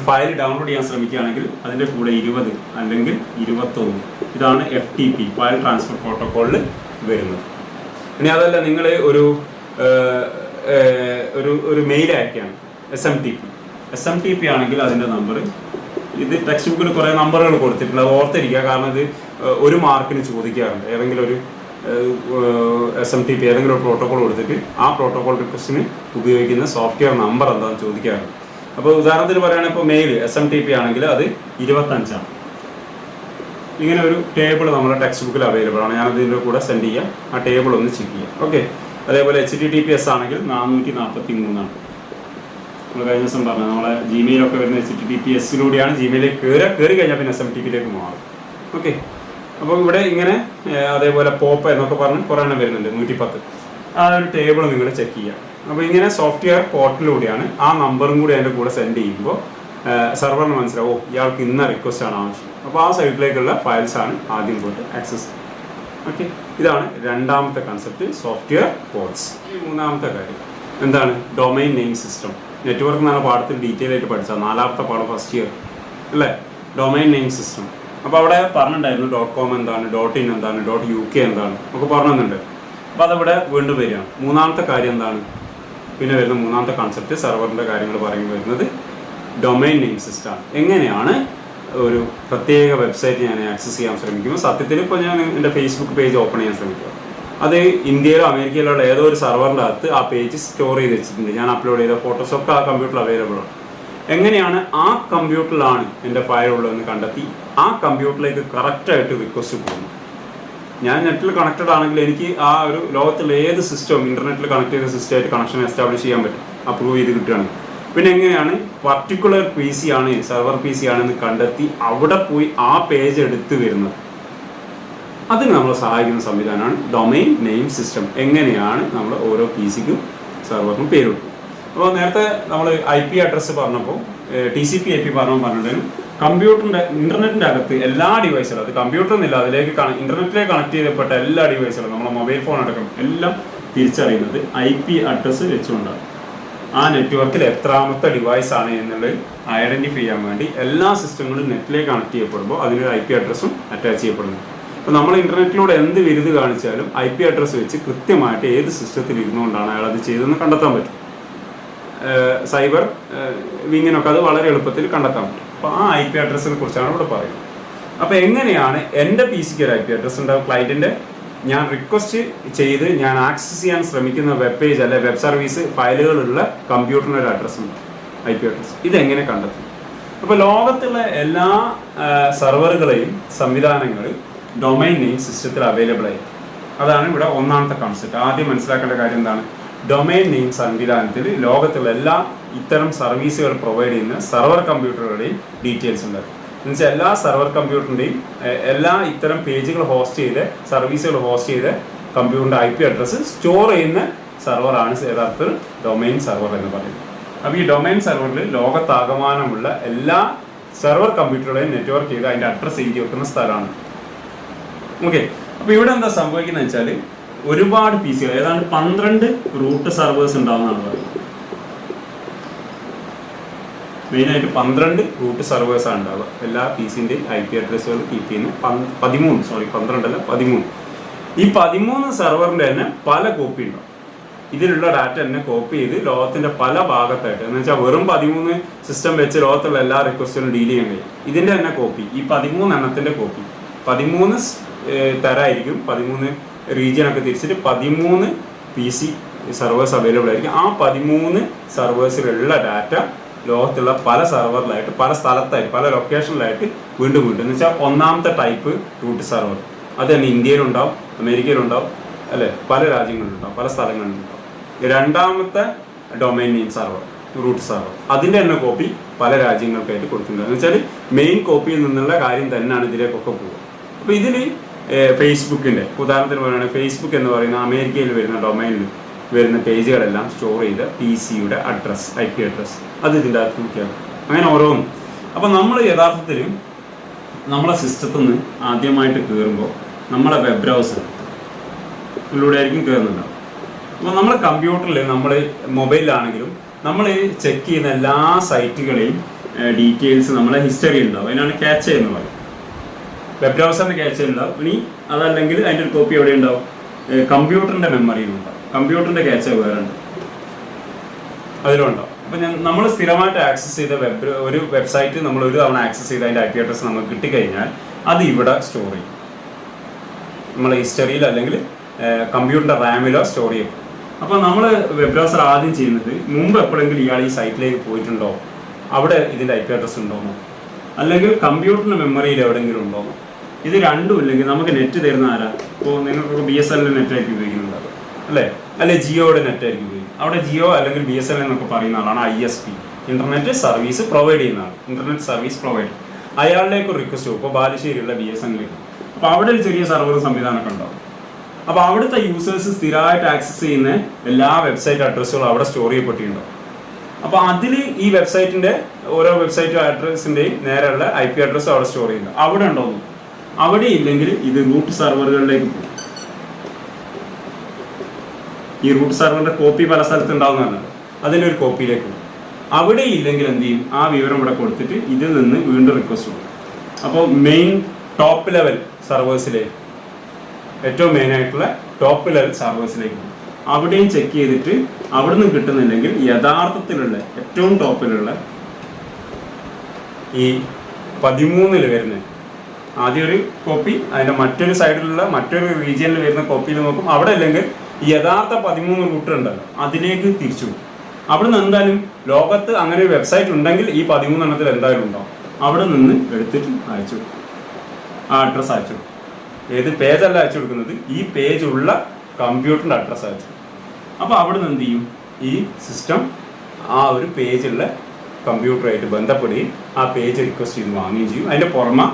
ഫയൽ ഡൗൺലോഡ് ചെയ്യാൻ ശ്രമിക്കുകയാണെങ്കിൽ അതിൻ്റെ കൂടെ 20 അല്ലെങ്കിൽ 21 ഇതാണ് FTP, ഫയൽ ട്രാൻസ്ഫർ പ്രോട്ടോക്കോളിൽ വരുന്നത്. ഇനി അതല്ല നിങ്ങൾ ഒരു മെയിൽ അയക്കുകയാണ് SMTP ആണെങ്കിൽ അതിൻ്റെ നമ്പർ, ഇത് ടെക്സ്റ്റ് ബുക്കിൽ കുറേ നമ്പറുകൾ കൊടുത്തിട്ടുണ്ട്, അത് ഓർത്തിരിക്കുക. കാരണം ഇത് 1 മാർക്കിന് ചോദിക്കാറുണ്ട്. ഏതെങ്കിലും ഒരു SMTP ഏതെങ്കിലും ഒരു പ്രോട്ടോകോൾ കൊടുത്തിട്ട് ആ പ്രോട്ടോകോൾ റിക്വസ്റ്റിന് ഉപയോഗിക്കുന്ന സോഫ്റ്റ്വെയർ നമ്പർ എന്താണെന്ന് ചോദിക്കാറുണ്ട്. അപ്പോൾ ഉദാഹരണത്തിന് പറയുകയാണെങ്കിൽ ഇപ്പോൾ മെയിൽ SMTP ആണെങ്കിൽ അത് 25 ഇങ്ങനെ ഒരു ടേബിൾ നമ്മുടെ ടെക്സ്റ്റ് ബുക്കിൽ അവൈലബിൾ ആണ്. ഞാനതിൻ്റെ കൂടെ സെൻഡ് ചെയ്യാം, ആ ടേബിൾ ഒന്ന് ചെക്ക് ചെയ്യാം. ഓക്കെ. അതേപോലെ HTTPS ആണെങ്കിൽ 443 നമ്മൾ കഴിഞ്ഞ ദിവസം പറഞ്ഞു. നമ്മളെ ജിമെയിലൊക്കെ വരുന്ന HTTPS-ലൂടെയാണ് ജിമെയിലേക്ക് കയറി കഴിഞ്ഞാൽ പിന്നെ SMTP-യിലേക്ക് മാറും. ഓക്കെ. അപ്പോൾ ഇവിടെ ഇങ്ങനെ അതേപോലെ പോപ്പ് എന്നൊക്കെ പറഞ്ഞ് കുറേ എണ്ണം വരുന്നുണ്ട്, 110. ആ ഒരു ടേബിൾ നിങ്ങൾ ചെക്ക് ചെയ്യാം. അപ്പോൾ ഇങ്ങനെ സോഫ്റ്റ്വെയർ പോർട്ടലിലൂടെയാണ് ആ നമ്പറും കൂടി അതിൻ്റെ കൂടെ സെൻഡ് ചെയ്യുമ്പോൾ സെർവറിന് മനസ്സിലാവും ഇയാൾക്ക് ഇന്ന റിക്വസ്റ്റ് ആണ് ആവശ്യം. അപ്പോൾ ആ സൈറ്റിലേക്കുള്ള ഫയൽസ് ആണ് ആദ്യം പോയിട്ട് ആക്സസ്. ഓക്കെ. ഇതാണ് രണ്ടാമത്തെ കൺസെപ്റ്റ്, സോഫ്റ്റ്വെയർ പോർട്സ്. ഈ മൂന്നാമത്തെ കാര്യം എന്താണ്? Domain name system. നെറ്റ്വർക്ക് എന്നാണ് പാഠത്തിൽ ഡീറ്റെയിൽ ആയിട്ട് പഠിച്ചത്, 4ാമത്തെ പാഠം ഫസ്റ്റ് ഇയർ അല്ലേ? Domain name system. അപ്പോൾ അവിടെ പറഞ്ഞിട്ടുണ്ടായിരുന്നു .com എന്താണ്, .in എന്താണ്, .uk എന്താണ് ഒക്കെ പറഞ്ഞിട്ടുണ്ട്. അപ്പോൾ അതവിടെ വീണ്ടും വരികയാണ്. മൂന്നാമത്തെ കാര്യം എന്താണ്? പിന്നെ വരുന്ന മൂന്നാമത്തെ കൺസെപ്റ്റ് സെർവറിൻ്റെ കാര്യങ്ങൾ പറയുമ്പോൾ വരുന്നത് ഡൊമൈൻ നെയിം സിസ്റ്റമാണ്. എങ്ങനെയാണ് ഒരു പ്രത്യേക വെബ്സൈറ്റ് ഞാൻ ആക്സസ് ചെയ്യാൻ ശ്രമിക്കുമ്പോൾ, സത്യത്തിൽ ഇപ്പോൾ ഞാൻ എൻ്റെ ഫേസ്ബുക്ക് പേജ് ഓപ്പൺ ചെയ്യാൻ ശ്രമിക്കുക, അത് ഇന്ത്യയിലോ അമേരിക്കയിലോ ഉള്ള ഏതോ ഒരു സെർവറിൻ്റെ അകത്ത് ആ പേജ് സ്റ്റോർ ചെയ്ത് വെച്ചിട്ടുണ്ട്. ഞാൻ അപ്ലോഡ് ചെയ്ത ഫോട്ടോസൊക്കെ ആ കമ്പ്യൂട്ടറിൽ അവൈലബിൾ ആണ്. എങ്ങനെയാണ് ആ കമ്പ്യൂട്ടറിലാണ് എൻ്റെ ഫയൽ ഉള്ളതെന്ന് കണ്ടെത്തി ആ കമ്പ്യൂട്ടറിലേക്ക് കറക്റ്റായിട്ട് റിക്വസ്റ്റ് പോകുന്നു. ഞാൻ നെറ്റിൽ കണക്റ്റഡ് ആണെങ്കിൽ എനിക്ക് ആ ഒരു ലോകത്തുള്ള ഏത് സിസ്റ്റവും ഇൻ്റർനെറ്റിൽ കണക്ട് ചെയ്ത സിസ്റ്റമായിട്ട് കണക്ഷൻ എസ്റ്റാബ്ലിഷ് ചെയ്യാൻ പറ്റും, അപ്രൂവ് ചെയ്ത് കിട്ടുകയാണെങ്കിൽ. പിന്നെ എങ്ങനെയാണ് പർട്ടിക്കുലർ PC ആണ്, സെർവർ PC ആണെന്ന് കണ്ടെത്തി അവിടെ പോയി ആ പേജ് എടുത്ത് വരുന്നത്? അതിന് നമ്മളെ സഹായിക്കുന്ന സംവിധാനമാണ് ഡൊമൈൻ നെയിം സിസ്റ്റം. എങ്ങനെയാണ് നമ്മൾ ഓരോ PCക്കും സെർവറിനും പേര് കൊടുക്കും. അപ്പോൾ നേരത്തെ നമ്മൾ IP അഡ്രസ്സ് പറഞ്ഞപ്പോൾ TCP/IP പറഞ്ഞിട്ടുണ്ടെങ്കിലും കമ്പ്യൂട്ടറിൻ്റെ ഇൻ്റർനെറ്റിൻ്റെ അകത്ത് എല്ലാ ഡിവൈസുകളും, അത് കമ്പ്യൂട്ടറിനില്ല, അതിലേക്ക് ഇൻ്റർനെറ്റിലേക്ക് കണക്ട് ചെയ്യപ്പെട്ട എല്ലാ ഡിവൈസുകളും, നമ്മളെ മൊബൈൽ ഫോൺ അടക്കം എല്ലാം തിരിച്ചറിയുന്നത് IP അഡ്രസ്സ് വെച്ചുകൊണ്ടാണ്. ആ നെറ്റ്വർക്കിൽ എത്രാമത്തെ ഡിവൈസ് ആണ് എന്നുള്ളത് ഐഡൻറ്റിഫൈ ചെയ്യാൻ വേണ്ടി എല്ലാ സിസ്റ്റങ്ങളും നെറ്റിലേക്ക് കണക്ട് ചെയ്യപ്പെടുമ്പോൾ അതിനൊരു IP അഡ്രസ്സും അറ്റാച്ച് ചെയ്യപ്പെടുന്നു. അപ്പോൾ നമ്മൾ ഇൻ്റർനെറ്റിലൂടെ എന്ത് വിരുത് കാണിച്ചാലും IP അഡ്രസ്സ് വെച്ച് കൃത്യമായിട്ട് ഏത് സിസ്റ്റത്തിൽ ഇരുന്നുകൊണ്ടാണ് അയാൾ അത് ചെയ്തതെന്ന് കണ്ടെത്താൻ പറ്റും. സൈബർ വിങ്ങിനൊക്കെ അത് വളരെ എളുപ്പത്തിൽ കണ്ടെത്താൻ പറ്റും. അപ്പോൾ ആ IP അഡ്രസ്സിനെ കുറിച്ചാണ് ഇവിടെ പറയുന്നത്. അപ്പോൾ എങ്ങനെയാണ് എൻ്റെ PC-ക്ക് ഒരു IP അഡ്രസ്സ് ഉണ്ടാവും, ക്ലയൻറ്റിൻ്റെ ഞാൻ റിക്വസ്റ്റ് ചെയ്ത് ഞാൻ ആക്സസ് ചെയ്യാൻ ശ്രമിക്കുന്ന വെബ് പേജ് അല്ലെ വെബ് സർവീസ് ഫയലുകളുള്ള കമ്പ്യൂട്ടറിന് ഒരു അഡ്രസ്സ് ഉണ്ട്, IP അഡ്രസ്സ്. ഇതെങ്ങനെ കണ്ടെത്തും? അപ്പോൾ ലോകത്തുള്ള എല്ലാ സെർവറുകളെയും സംവിധാനങ്ങൾ ഡൊമൈൻ നെയിം സിസ്റ്റത്തിൽ അവൈലബിൾ ആയി. അതാണ് ഇവിടെ ഒന്നാമത്തെ കൺസെപ്റ്റ്. ആദ്യം മനസ്സിലാക്കേണ്ട കാര്യം എന്താണ്? ഡൊമൈൻ നെയിം സംവിധാനത്തിൽ ലോകത്തുള്ള എല്ലാ ഇത്തരം സർവീസുകൾ പ്രൊവൈഡ് ചെയ്യുന്ന സെർവർ കമ്പ്യൂട്ടറുകളുടെയും ഡീറ്റെയിൽസ് ഉണ്ട്. എന്നുവെച്ചാൽ എല്ലാ സെർവർ കമ്പ്യൂട്ടറിൻ്റെയും എല്ലാ ഇത്തരം പേജുകൾ ഹോസ്റ്റ് ചെയ്ത് സർവീസുകൾ ഹോസ്റ്റ് ചെയ്ത് കമ്പ്യൂട്ടറിൻ്റെ IP അഡ്രസ്സ് സ്റ്റോർ ചെയ്യുന്ന സെർവറാണ് യഥാർത്ഥത്തിൽ ഡൊമൈൻ സെർവർ എന്ന് പറയുന്നത്. അപ്പോൾ ഈ ഡൊമൈൻ സെർവറിൽ ലോകത്താകമാനമുള്ള എല്ലാ സെർവർ കമ്പ്യൂട്ടറുകളെയും നെറ്റ്വർക്ക് ചെയ്ത് അതിൻ്റെ അഡ്രസ്സ് എഴുതി വെക്കുന്ന സ്ഥലമാണ്. ഓക്കെ. അപ്പോൾ ഇവിടെ എന്താ സംഭവിക്കുന്നത് വെച്ചാൽ ഒരുപാട് PC-കൾ, ഏതാണ്ട് 12 റൂട്ട് സെർവേഴ്സ് ഉണ്ടാവുന്നതാണ് പറയുന്നത്. മെയിനായിട്ട് 12 റൂട്ട് സെർവേഴ്സാണ് ഉണ്ടാവുക. എല്ലാ PC-ൻ്റെയും IP അഡ്രസ്സുകൾ കീപ്പ് ചെയ്യുന്ന 13. ഈ 13 സെർവറിൻ്റെ തന്നെ പല കോപ്പി ഉണ്ടാവും. ഇതിലുള്ള ഡാറ്റ തന്നെ കോപ്പി ചെയ്ത് ലോകത്തിൻ്റെ പല ഭാഗത്തായിട്ട്, എന്ന് വെച്ചാൽ വെറും 13 സിസ്റ്റം വെച്ച് ലോകത്തുള്ള എല്ലാ റിക്വസ്റ്റുകളും ഡീൽ ചെയ്യാൻ കഴിയും. ഇതിൻ്റെ തന്നെ കോപ്പി, ഈ 13 എണ്ണത്തിൻ്റെ കോപ്പി 13 തരമായിരിക്കും. 13 റീജിയനൊക്കെ തിരിച്ചിട്ട് 13 PC സെർവേഴ്സ് അവൈലബിൾ ആയിരിക്കും. ആ 13 സെർവേഴ്സിലുള്ള ഡാറ്റ ലോകത്തുള്ള പല സെർവറിലായിട്ട് പല സ്ഥലത്തായിട്ട് പല ലൊക്കേഷനിലായിട്ട് വീണ്ടും എന്ന് വെച്ചാൽ ഒന്നാമത്തെ ടൈപ്പ് റൂട്ട് സെർവർ അത് തന്നെ ഇന്ത്യയിലുണ്ടാവും, അമേരിക്കയിലുണ്ടാവും അല്ലേ, പല രാജ്യങ്ങളിലുണ്ടാവും, പല സ്ഥലങ്ങളിലുണ്ടാവും. രണ്ടാമത്തെ domain name server root server അതിൻ്റെ തന്നെ കോപ്പി പല രാജ്യങ്ങൾക്കായിട്ട് കൊടുത്തിട്ടുണ്ട്. എന്ന് വെച്ചാൽ മെയിൻ കോപ്പിയിൽ നിന്നുള്ള കാര്യം തന്നെയാണ് ഇതിലേക്കൊക്കെ പോകുക. അപ്പോൾ ഇതിൽ ഫേസ്ബുക്കിൻ്റെ ഉദാഹരണത്തിന് പറയുകയാണെങ്കിൽ ഫേസ്ബുക്ക് എന്ന് പറയുന്ന അമേരിക്കയിൽ വരുന്ന ഡൊമൈനിൽ വരുന്ന പേജുകളെല്ലാം സ്റ്റോർ ചെയ്ത PC-യുടെ അഡ്രസ്സ് IP അഡ്രസ്സ് അത് ഇതിൻ്റെ അകത്ത് നോക്കിയാൽ അങ്ങനെ ഓരോന്നും. അപ്പോൾ നമ്മൾ യഥാർത്ഥത്തിൽ നമ്മളെ സിസ്റ്റത്തിൽ നിന്ന് ആദ്യമായിട്ട് കയറുമ്പോൾ നമ്മളെ വെബ് ബ്രൗസറിലൂടെ ആയിരിക്കും കയറുന്നുണ്ടാവും. അപ്പോൾ നമ്മളെ കമ്പ്യൂട്ടറിൽ നമ്മൾ മൊബൈലിലാണെങ്കിലും നമ്മൾ ചെക്ക് ചെയ്യുന്ന എല്ലാ സൈറ്റുകളെയും ഡീറ്റെയിൽസ് നമ്മളെ ഹിസ്റ്ററി ഉണ്ടാവും. അതിനാണ് ക്യാച്ച് എന്ന് പറയും. വെബ് ബ്രൗസറിൻ്റെ ക്യാച്ച് ഉണ്ടാവും. ഇനി അതല്ലെങ്കിൽ അതിൻ്റെ ഒരു കോപ്പി എവിടെ ഉണ്ടാവും? കമ്പ്യൂട്ടറിൻ്റെ മെമ്മറിയിലുണ്ടാവും. കമ്പ്യൂട്ടറിൻ്റെ ക്യാച്ച് വേറെ ഉണ്ട്, അതിലുണ്ടാവും. അപ്പോൾ നമ്മൾ സ്ഥിരമായിട്ട് ആക്സസ് ചെയ്ത ഒരു വെബ്സൈറ്റ് നമ്മൾ ഒരു തവണ ആക്സസ് ചെയ്ത് അതിൻ്റെ IP അഡ്രസ്സ് നമുക്ക് കിട്ടിക്കഴിഞ്ഞാൽ അത് ഇവിടെ സ്റ്റോർ ചെയ്യും. നമ്മളെ ഹിസ്റ്ററിയിൽ അല്ലെങ്കിൽ കമ്പ്യൂട്ടറിൻ്റെ റാമിലോ സ്റ്റോർ ചെയ്യും. അപ്പോൾ നമ്മൾ വെബ് ബ്രൗസർ ആദ്യം ചെയ്യുന്നത്, മുമ്പ് എപ്പോഴെങ്കിലും ഇയാൾ ഈ സൈറ്റിലേക്ക് പോയിട്ടുണ്ടോ, അവിടെ ഇതിൻ്റെ IP അഡ്രസ്സ് ഉണ്ടോന്നോ, അല്ലെങ്കിൽ കമ്പ്യൂട്ടറിൻ്റെ മെമ്മറിയിൽ എവിടെയെങ്കിലും ഉണ്ടോന്നോ. ഇത് രണ്ടും ഇല്ലെങ്കിൽ നമുക്ക് നെറ്റ് തരുന്ന ആരാ? ഇപ്പോൾ നിങ്ങൾക്ക് BSNL നെറ്റായിരിക്കും ഉപയോഗിക്കുന്നുണ്ടാവും അല്ലേ, അല്ലെങ്കിൽ ജിയോയുടെ നെറ്റായിരിക്കും ഉപയോഗിക്കും. അവിടെ ജിയോ അല്ലെങ്കിൽ BSNL എന്നൊക്കെ പറയുന്ന ആളാണ് ISP, ഇൻ്റർനെറ്റ് സർവീസ് പ്രൊവൈഡ് ചെയ്യുന്ന ആൾ, ഇൻ്റർനെറ്റ് സർവീസ് പ്രൊവൈഡർ. അയാളിലേക്ക് ഒരു റിക്വസ്റ്റ് പോകും. ഇപ്പോൾ ബാലുശ്ശേരിയുള്ള BSNLിലേക്ക്. അപ്പോൾ അവിടെ ഒരു ചെറിയ സർവർ സംവിധാനമൊക്കെ ഉണ്ടാവും. അപ്പോൾ അവിടുത്തെ യൂസേഴ്സ് സ്ഥിരമായിട്ട് ആക്സസ് ചെയ്യുന്ന എല്ലാ വെബ്സൈറ്റ് അഡ്രസ്സുകളും അവിടെ സ്റ്റോർ ചെയ്യപ്പെട്ടിട്ടുണ്ടാവും. അപ്പോൾ അതിൽ ഈ വെബ്സൈറ്റിൻ്റെ ഓരോ വെബ്സൈറ്റ് അഡ്രസ്സിൻ്റെയും നേരെയുള്ള IP അഡ്രസ്സ് അവിടെ സ്റ്റോർ ചെയ്യുന്നുണ്ട്. അവിടെ ഉണ്ടോന്നു, അവിടെ ഇല്ലെങ്കിൽ ഇത് റൂട്ട് സെർവറുകളിലേക്ക് പോകും. ഈ റൂട്ട് സെർവറിൻ്റെ കോപ്പി പല സ്ഥലത്ത് ഉണ്ടാവുന്നതാണ്, അതിൻ്റെ ഒരു കോപ്പിയിലേക്ക് പോകും. അവിടെ ഇല്ലെങ്കിൽ എന്ത് ചെയ്യും, ആ വിവരം ഇവിടെ കൊടുത്തിട്ട് ഇതിൽ നിന്ന് വീണ്ടും റിക്വസ്റ്റ് കൊടുക്കും. അപ്പോൾ മെയിൻ ടോപ്പ് ലെവൽ സർവേഴ്സിലേക്ക്, ഏറ്റവും മെയിനായിട്ടുള്ള ടോപ്പ് ലെവൽ സർവേഴ്സിലേക്ക് പോകും. അവിടെയും ചെക്ക് ചെയ്തിട്ട് അവിടെ നിന്ന് കിട്ടുന്നില്ലെങ്കിൽ യഥാർത്ഥത്തിലുള്ള ഏറ്റവും ടോപ്പിലുള്ള ഈ 13 വരുന്ന ആദ്യം ഒരു കോപ്പി, അതിൻ്റെ മറ്റൊരു സൈഡിലുള്ള മറ്റൊരു റീജിയനിൽ വരുന്ന കോപ്പിയിൽ നോക്കും. അവിടെ അല്ലെങ്കിൽ യഥാർത്ഥ 13 റൂട്ട് ഉണ്ടല്ലോ, അതിലേക്ക് തിരിച്ചു പോകും. അവിടെ നിന്ന് എന്തായാലും ലോകത്ത് അങ്ങനെ ഒരു വെബ്സൈറ്റ് ഉണ്ടെങ്കിൽ ഈ 13 എന്തായാലും ഉണ്ടാവും. അവിടെ നിന്ന് എടുത്തിട്ട് അയച്ചു കൊടുക്കും, ആ അഡ്രസ്സ് അയച്ചു കൊടുക്കും. ഏത് പേജല്ല അയച്ചു കൊടുക്കുന്നത്, ഈ പേജുള്ള കമ്പ്യൂട്ടറിൻ്റെ അഡ്രസ്സ് അയച്ചു. അപ്പോൾ അവിടെ നിന്ന് എന്ത് ചെയ്യും, ഈ സിസ്റ്റം ആ ഒരു പേജുള്ള കമ്പ്യൂട്ടറായിട്ട് ബന്ധപ്പെടുകയും ആ പേജ് റിക്വസ്റ്റ് ചെയ്ത് വാങ്ങുകയും ചെയ്യും. അതിൻ്റെ പുറമെ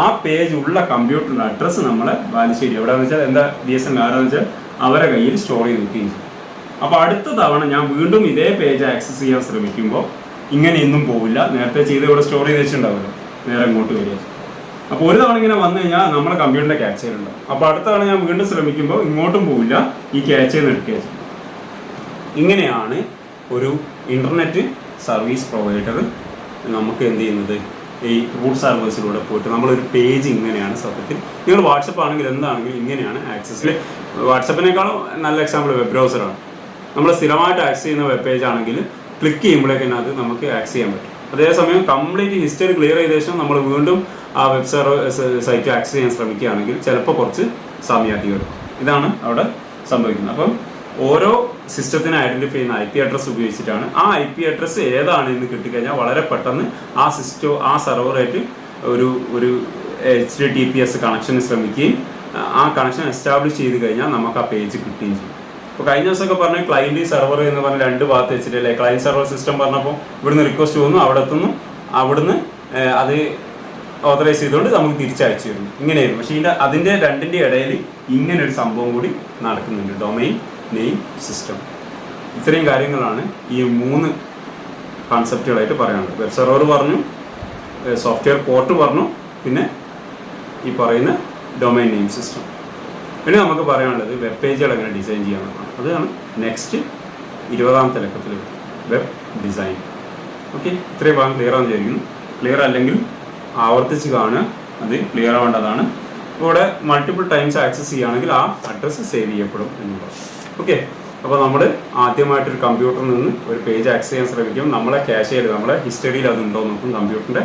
ആ പേജ് ഉള്ള കമ്പ്യൂട്ടറിൻ്റെ അഡ്രസ്സ് നമ്മളെ ബാലുശ്ശേരി എവിടെയാണെന്ന് വെച്ചാൽ എന്താ BSNL ആരാന്ന് വെച്ചാൽ അവരെ കയ്യിൽ സ്റ്റോർ ചെയ്ത് വെക്കുകയും ചെയ്യും. അപ്പോൾ അടുത്ത തവണ ഞാൻ വീണ്ടും ഇതേ പേജ് ആക്സസ് ചെയ്യാൻ ശ്രമിക്കുമ്പോൾ ഇങ്ങനെയൊന്നും പോവില്ല. നേരത്തെ ചെയ്ത് ഇവിടെ സ്റ്റോർ ചെയ്ത് വെച്ചിട്ടുണ്ടാവില്ല, നേരെ ഇങ്ങോട്ട് വരിക. അപ്പോൾ ഒരു തവണ ഇങ്ങനെ വന്നു കഴിഞ്ഞാൽ നമ്മുടെ കമ്പ്യൂട്ടറിൻ്റെ ക്യാച്ചയിലുണ്ടാവും. അപ്പോൾ അടുത്ത തവണ ഞാൻ വീണ്ടും ശ്രമിക്കുമ്പോൾ ഇങ്ങോട്ടും പോവില്ല, ഈ ക്യാച്ചയിൽ നിന്ന് എടുക്കുക ചെയ്യും. ഇങ്ങനെയാണ് ഒരു ഇൻ്റർനെറ്റ് സർവീസ് പ്രൊവൈഡർ നമുക്ക് എന്ത് ചെയ്യുന്നത്, ഈ റൂട്ട് സർവീസിലൂടെ പോയിട്ട് നമ്മളൊരു പേജ് ഇങ്ങനെയാണ് സത്യത്തിൽ. നിങ്ങൾ വാട്സപ്പ് ആണെങ്കിൽ എന്താണെങ്കിലും ഇങ്ങനെയാണ് ആക്സസിൽ. വാട്സപ്പിനേക്കാളും നല്ല എക്സാമ്പിൾ വെബ് ബ്രൗസറാണ്. നമ്മൾ സ്ഥിരമായിട്ട് ആക്സസ് ചെയ്യുന്ന വെബ് പേജ് ആണെങ്കിൽ ക്ലിക്ക് ചെയ്യുമ്പോഴേക്കും അത് നമുക്ക് ആക്സസ് ചെയ്യാൻ പറ്റും. അതേസമയം കംപ്ലീറ്റ് ഹിസ്റ്ററി ക്ലിയർ ചെയ്ത ശേഷം നമ്മൾ വീണ്ടും ആ വെബ് സൈറ്റ് ആക്സസ് ചെയ്യാൻ ശ്രമിക്കുകയാണെങ്കിൽ ചിലപ്പോൾ കുറച്ച് സമയാധികം എടുക്കും. ഇതാണ് അവിടെ സംഭവിക്കുന്നത്. അപ്പം ഓരോ സിസ്റ്റത്തിനെ ഐഡൻറ്റിഫൈ ചെയ്യുന്ന IP അഡ്രസ്സ് ഉപയോഗിച്ചിട്ടാണ്. ആ IP അഡ്രസ്സ് ഏതാണ് എന്ന് കിട്ടിക്കഴിഞ്ഞാൽ വളരെ പെട്ടെന്ന് ആ ആ സെർവറായിട്ട് ഒരു HTTPS കണക്ഷന് ശ്രമിക്കുകയും ആ കണക്ഷൻ എസ്റ്റാബ്ലിഷ് ചെയ്ത് കഴിഞ്ഞാൽ നമുക്ക് ആ പേജ് കിട്ടുകയും ചെയ്യും. ഇപ്പോൾ കഴിഞ്ഞ ദിവസമൊക്കെ പറഞ്ഞ ക്ലയൻറ്റ് സെർവർ എന്ന് പറഞ്ഞ 2 ഭാഗത്ത് വെച്ചിട്ടല്ലേ, ക്ലയൻറ്റ് സെർവർ സിസ്റ്റം പറഞ്ഞപ്പോൾ ഇവിടുന്ന് റിക്വസ്റ്റ് പോകുന്നു, അവിടെ എത്തുന്നു, അവിടുന്ന് അത് ഓതറൈസ് ചെയ്തുകൊണ്ട് നമുക്ക് തിരിച്ചയച്ചു തരുന്നു. ഇങ്ങനെയായിരുന്നു. പക്ഷേ അതിൻ്റെ രണ്ടിൻ്റെ ഇടയിൽ ഇങ്ങനെ ഒരു സംഭവം കൂടി നടക്കുന്നുണ്ട്, ഡൊമൈൻ നെയിം സിസ്റ്റം. ഇത്രയും കാര്യങ്ങളാണ് ഈ 3 കോൺസെപ്റ്റുകളായിട്ട് പറയാനുള്ളത്. വെബ് സെർവർ പറഞ്ഞു, സോഫ്റ്റ്വെയർ പോർട്ട് പറഞ്ഞു, പിന്നെ ഈ പറയുന്ന ഡൊമൈൻ നെയിം സിസ്റ്റം. പിന്നെ നമുക്ക് പറയാനുള്ളത് വെബ് പേജുകൾ എങ്ങനെ ഡിസൈൻ ചെയ്യാമെന്നാണ്. അതാണ് നെക്സ്റ്റ് 20ാമത്തെ ലക്കത്തിൽ വെബ് ഡിസൈൻ. ഓക്കെ, ഇത്രയും ഭാഗം ക്ലിയർ ആണെന്ന് വിചാരിക്കുന്നു. ക്ലിയർ അല്ലെങ്കിൽ ആവർത്തിച്ച് കാണുക, അത് ക്ലിയർ ആവേണ്ടതാണ്. ഇവിടെ മൾട്ടിപ്പിൾ ടൈംസ് ആക്സസ് ചെയ്യുകയാണെങ്കിൽ ആ അഡ്രസ്സ് സേവ് ചെയ്യപ്പെടും എന്നുള്ളത്. ഓക്കെ, അപ്പോൾ നമ്മൾ ആദ്യമായിട്ടൊരു കമ്പ്യൂട്ടറിൽ നിന്ന് ഒരു പേജ് ആക്സസ് ചെയ്യാൻ ശ്രമിക്കും. നമ്മളെ ക്യാഷയിൽ, നമ്മളെ ഹിസ്റ്ററിയിൽ അതുണ്ടോ നോക്കും. കമ്പ്യൂട്ടറിൻ്റെ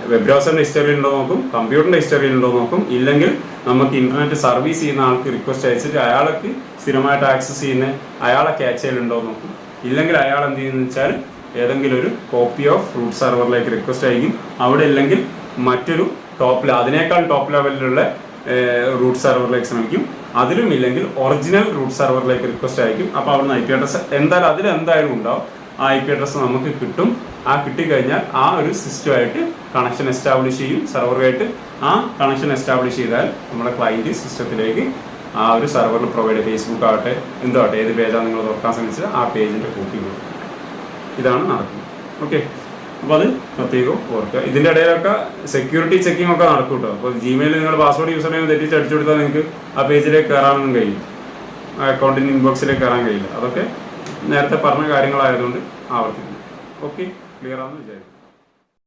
വെബ് ബ്രൗസറിൻ്റെ ഹിസ്റ്ററിയിൽ ഉണ്ടോ നോക്കും, കമ്പ്യൂട്ടറിൻ്റെ ഹിസ്റ്ററിയിൽ ഉണ്ടോ നോക്കും. ഇല്ലെങ്കിൽ നമുക്ക് ഇൻ്റർനെറ്റ് സർവീസ് ചെയ്യുന്ന ആൾക്ക് റിക്വസ്റ്റ് അയച്ചിട്ട് അയാൾക്ക് സ്ഥിരമായിട്ട് ആക്സസ് ചെയ്യുന്ന അയാളെ ക്യാച്ചയിൽ ഉണ്ടോ നോക്കും. ഇല്ലെങ്കിൽ അയാൾ എന്ത് ചെയ്യുന്നത് വെച്ചാൽ ഏതെങ്കിലും ഒരു കോപ്പി ഓഫ് റൂട്ട് സെർവറിലേക്ക് റിക്വസ്റ്റ് അയക്കും. അവിടെ ഇല്ലെങ്കിൽ മറ്റൊരു അതിനേക്കാൾ ടോപ്പ് ലെവലിലുള്ള റൂട്ട് സെർവറിലേക്ക് ശ്രമിക്കും. അതിലും ഇല്ലെങ്കിൽ ഒറിജിനൽ റൂട്ട് സെർവറിലേക്ക് റിക്വസ്റ്റ് അയക്കും. അപ്പോൾ അവിടുന്ന് IP അഡ്രസ്സ് എന്തായാലും അതിലെന്തായാലും ഉണ്ടാവും. ആ IP അഡ്രസ്സ് നമുക്ക് കിട്ടും. ആ കിട്ടിക്കഴിഞ്ഞാൽ ആ ഒരു സിസ്റ്റമായിട്ട് കണക്ഷൻ എസ്റ്റാബ്ലിഷ് ചെയ്യും, സെർവറുമായിട്ട്. ആ കണക്ഷൻ എസ്റ്റാബ്ലിഷ് ചെയ്താൽ നമ്മുടെ ക്ലയൻറ്റ് സിസ്റ്റത്തിലേക്ക് ആ ഒരു സെർവറിൽ പ്രൊവൈഡ് ഫേസ്ബുക്ക് ആവട്ടെ, എന്തോ ആവട്ടെ, ഏത് പേജാണ് നിങ്ങൾ തുറക്കാൻ ശ്രമിച്ചത് ആ പേജിൻ്റെ കോപ്പി കൊടുക്കും. ഇതാണ് നടക്കുന്നത്. ഓക്കെ, അപ്പോൾ അത് പ്രത്യേകം ഓർക്കുക. ഇതിൻ്റെ ഇടയിലൊക്കെ സെക്യൂരിറ്റി ചെക്കിംഗ് ഒക്കെ നടക്കും കേട്ടോ. അപ്പോൾ Gmail നിങ്ങൾ പാസ്വേഡ് യൂസർ നെയിം തെറ്റിച്ച് അടിച്ചു കൊടുത്താൽ നിങ്ങൾക്ക് ആ പേജിലേക്ക് കയറാനൊന്നും കഴിയും, ആ അക്കൗണ്ടിൻ്റെ ഇൻബോക്സിലേക്ക് കയറാൻ കഴിയില്ല. അതൊക്കെ നേരത്തെ പറഞ്ഞ കാര്യങ്ങളായതുകൊണ്ട് ആവർത്തിക്കുന്നു. ഓക്കെ, ക്ലിയർ ആണെന്ന് വിചാരിക്കും.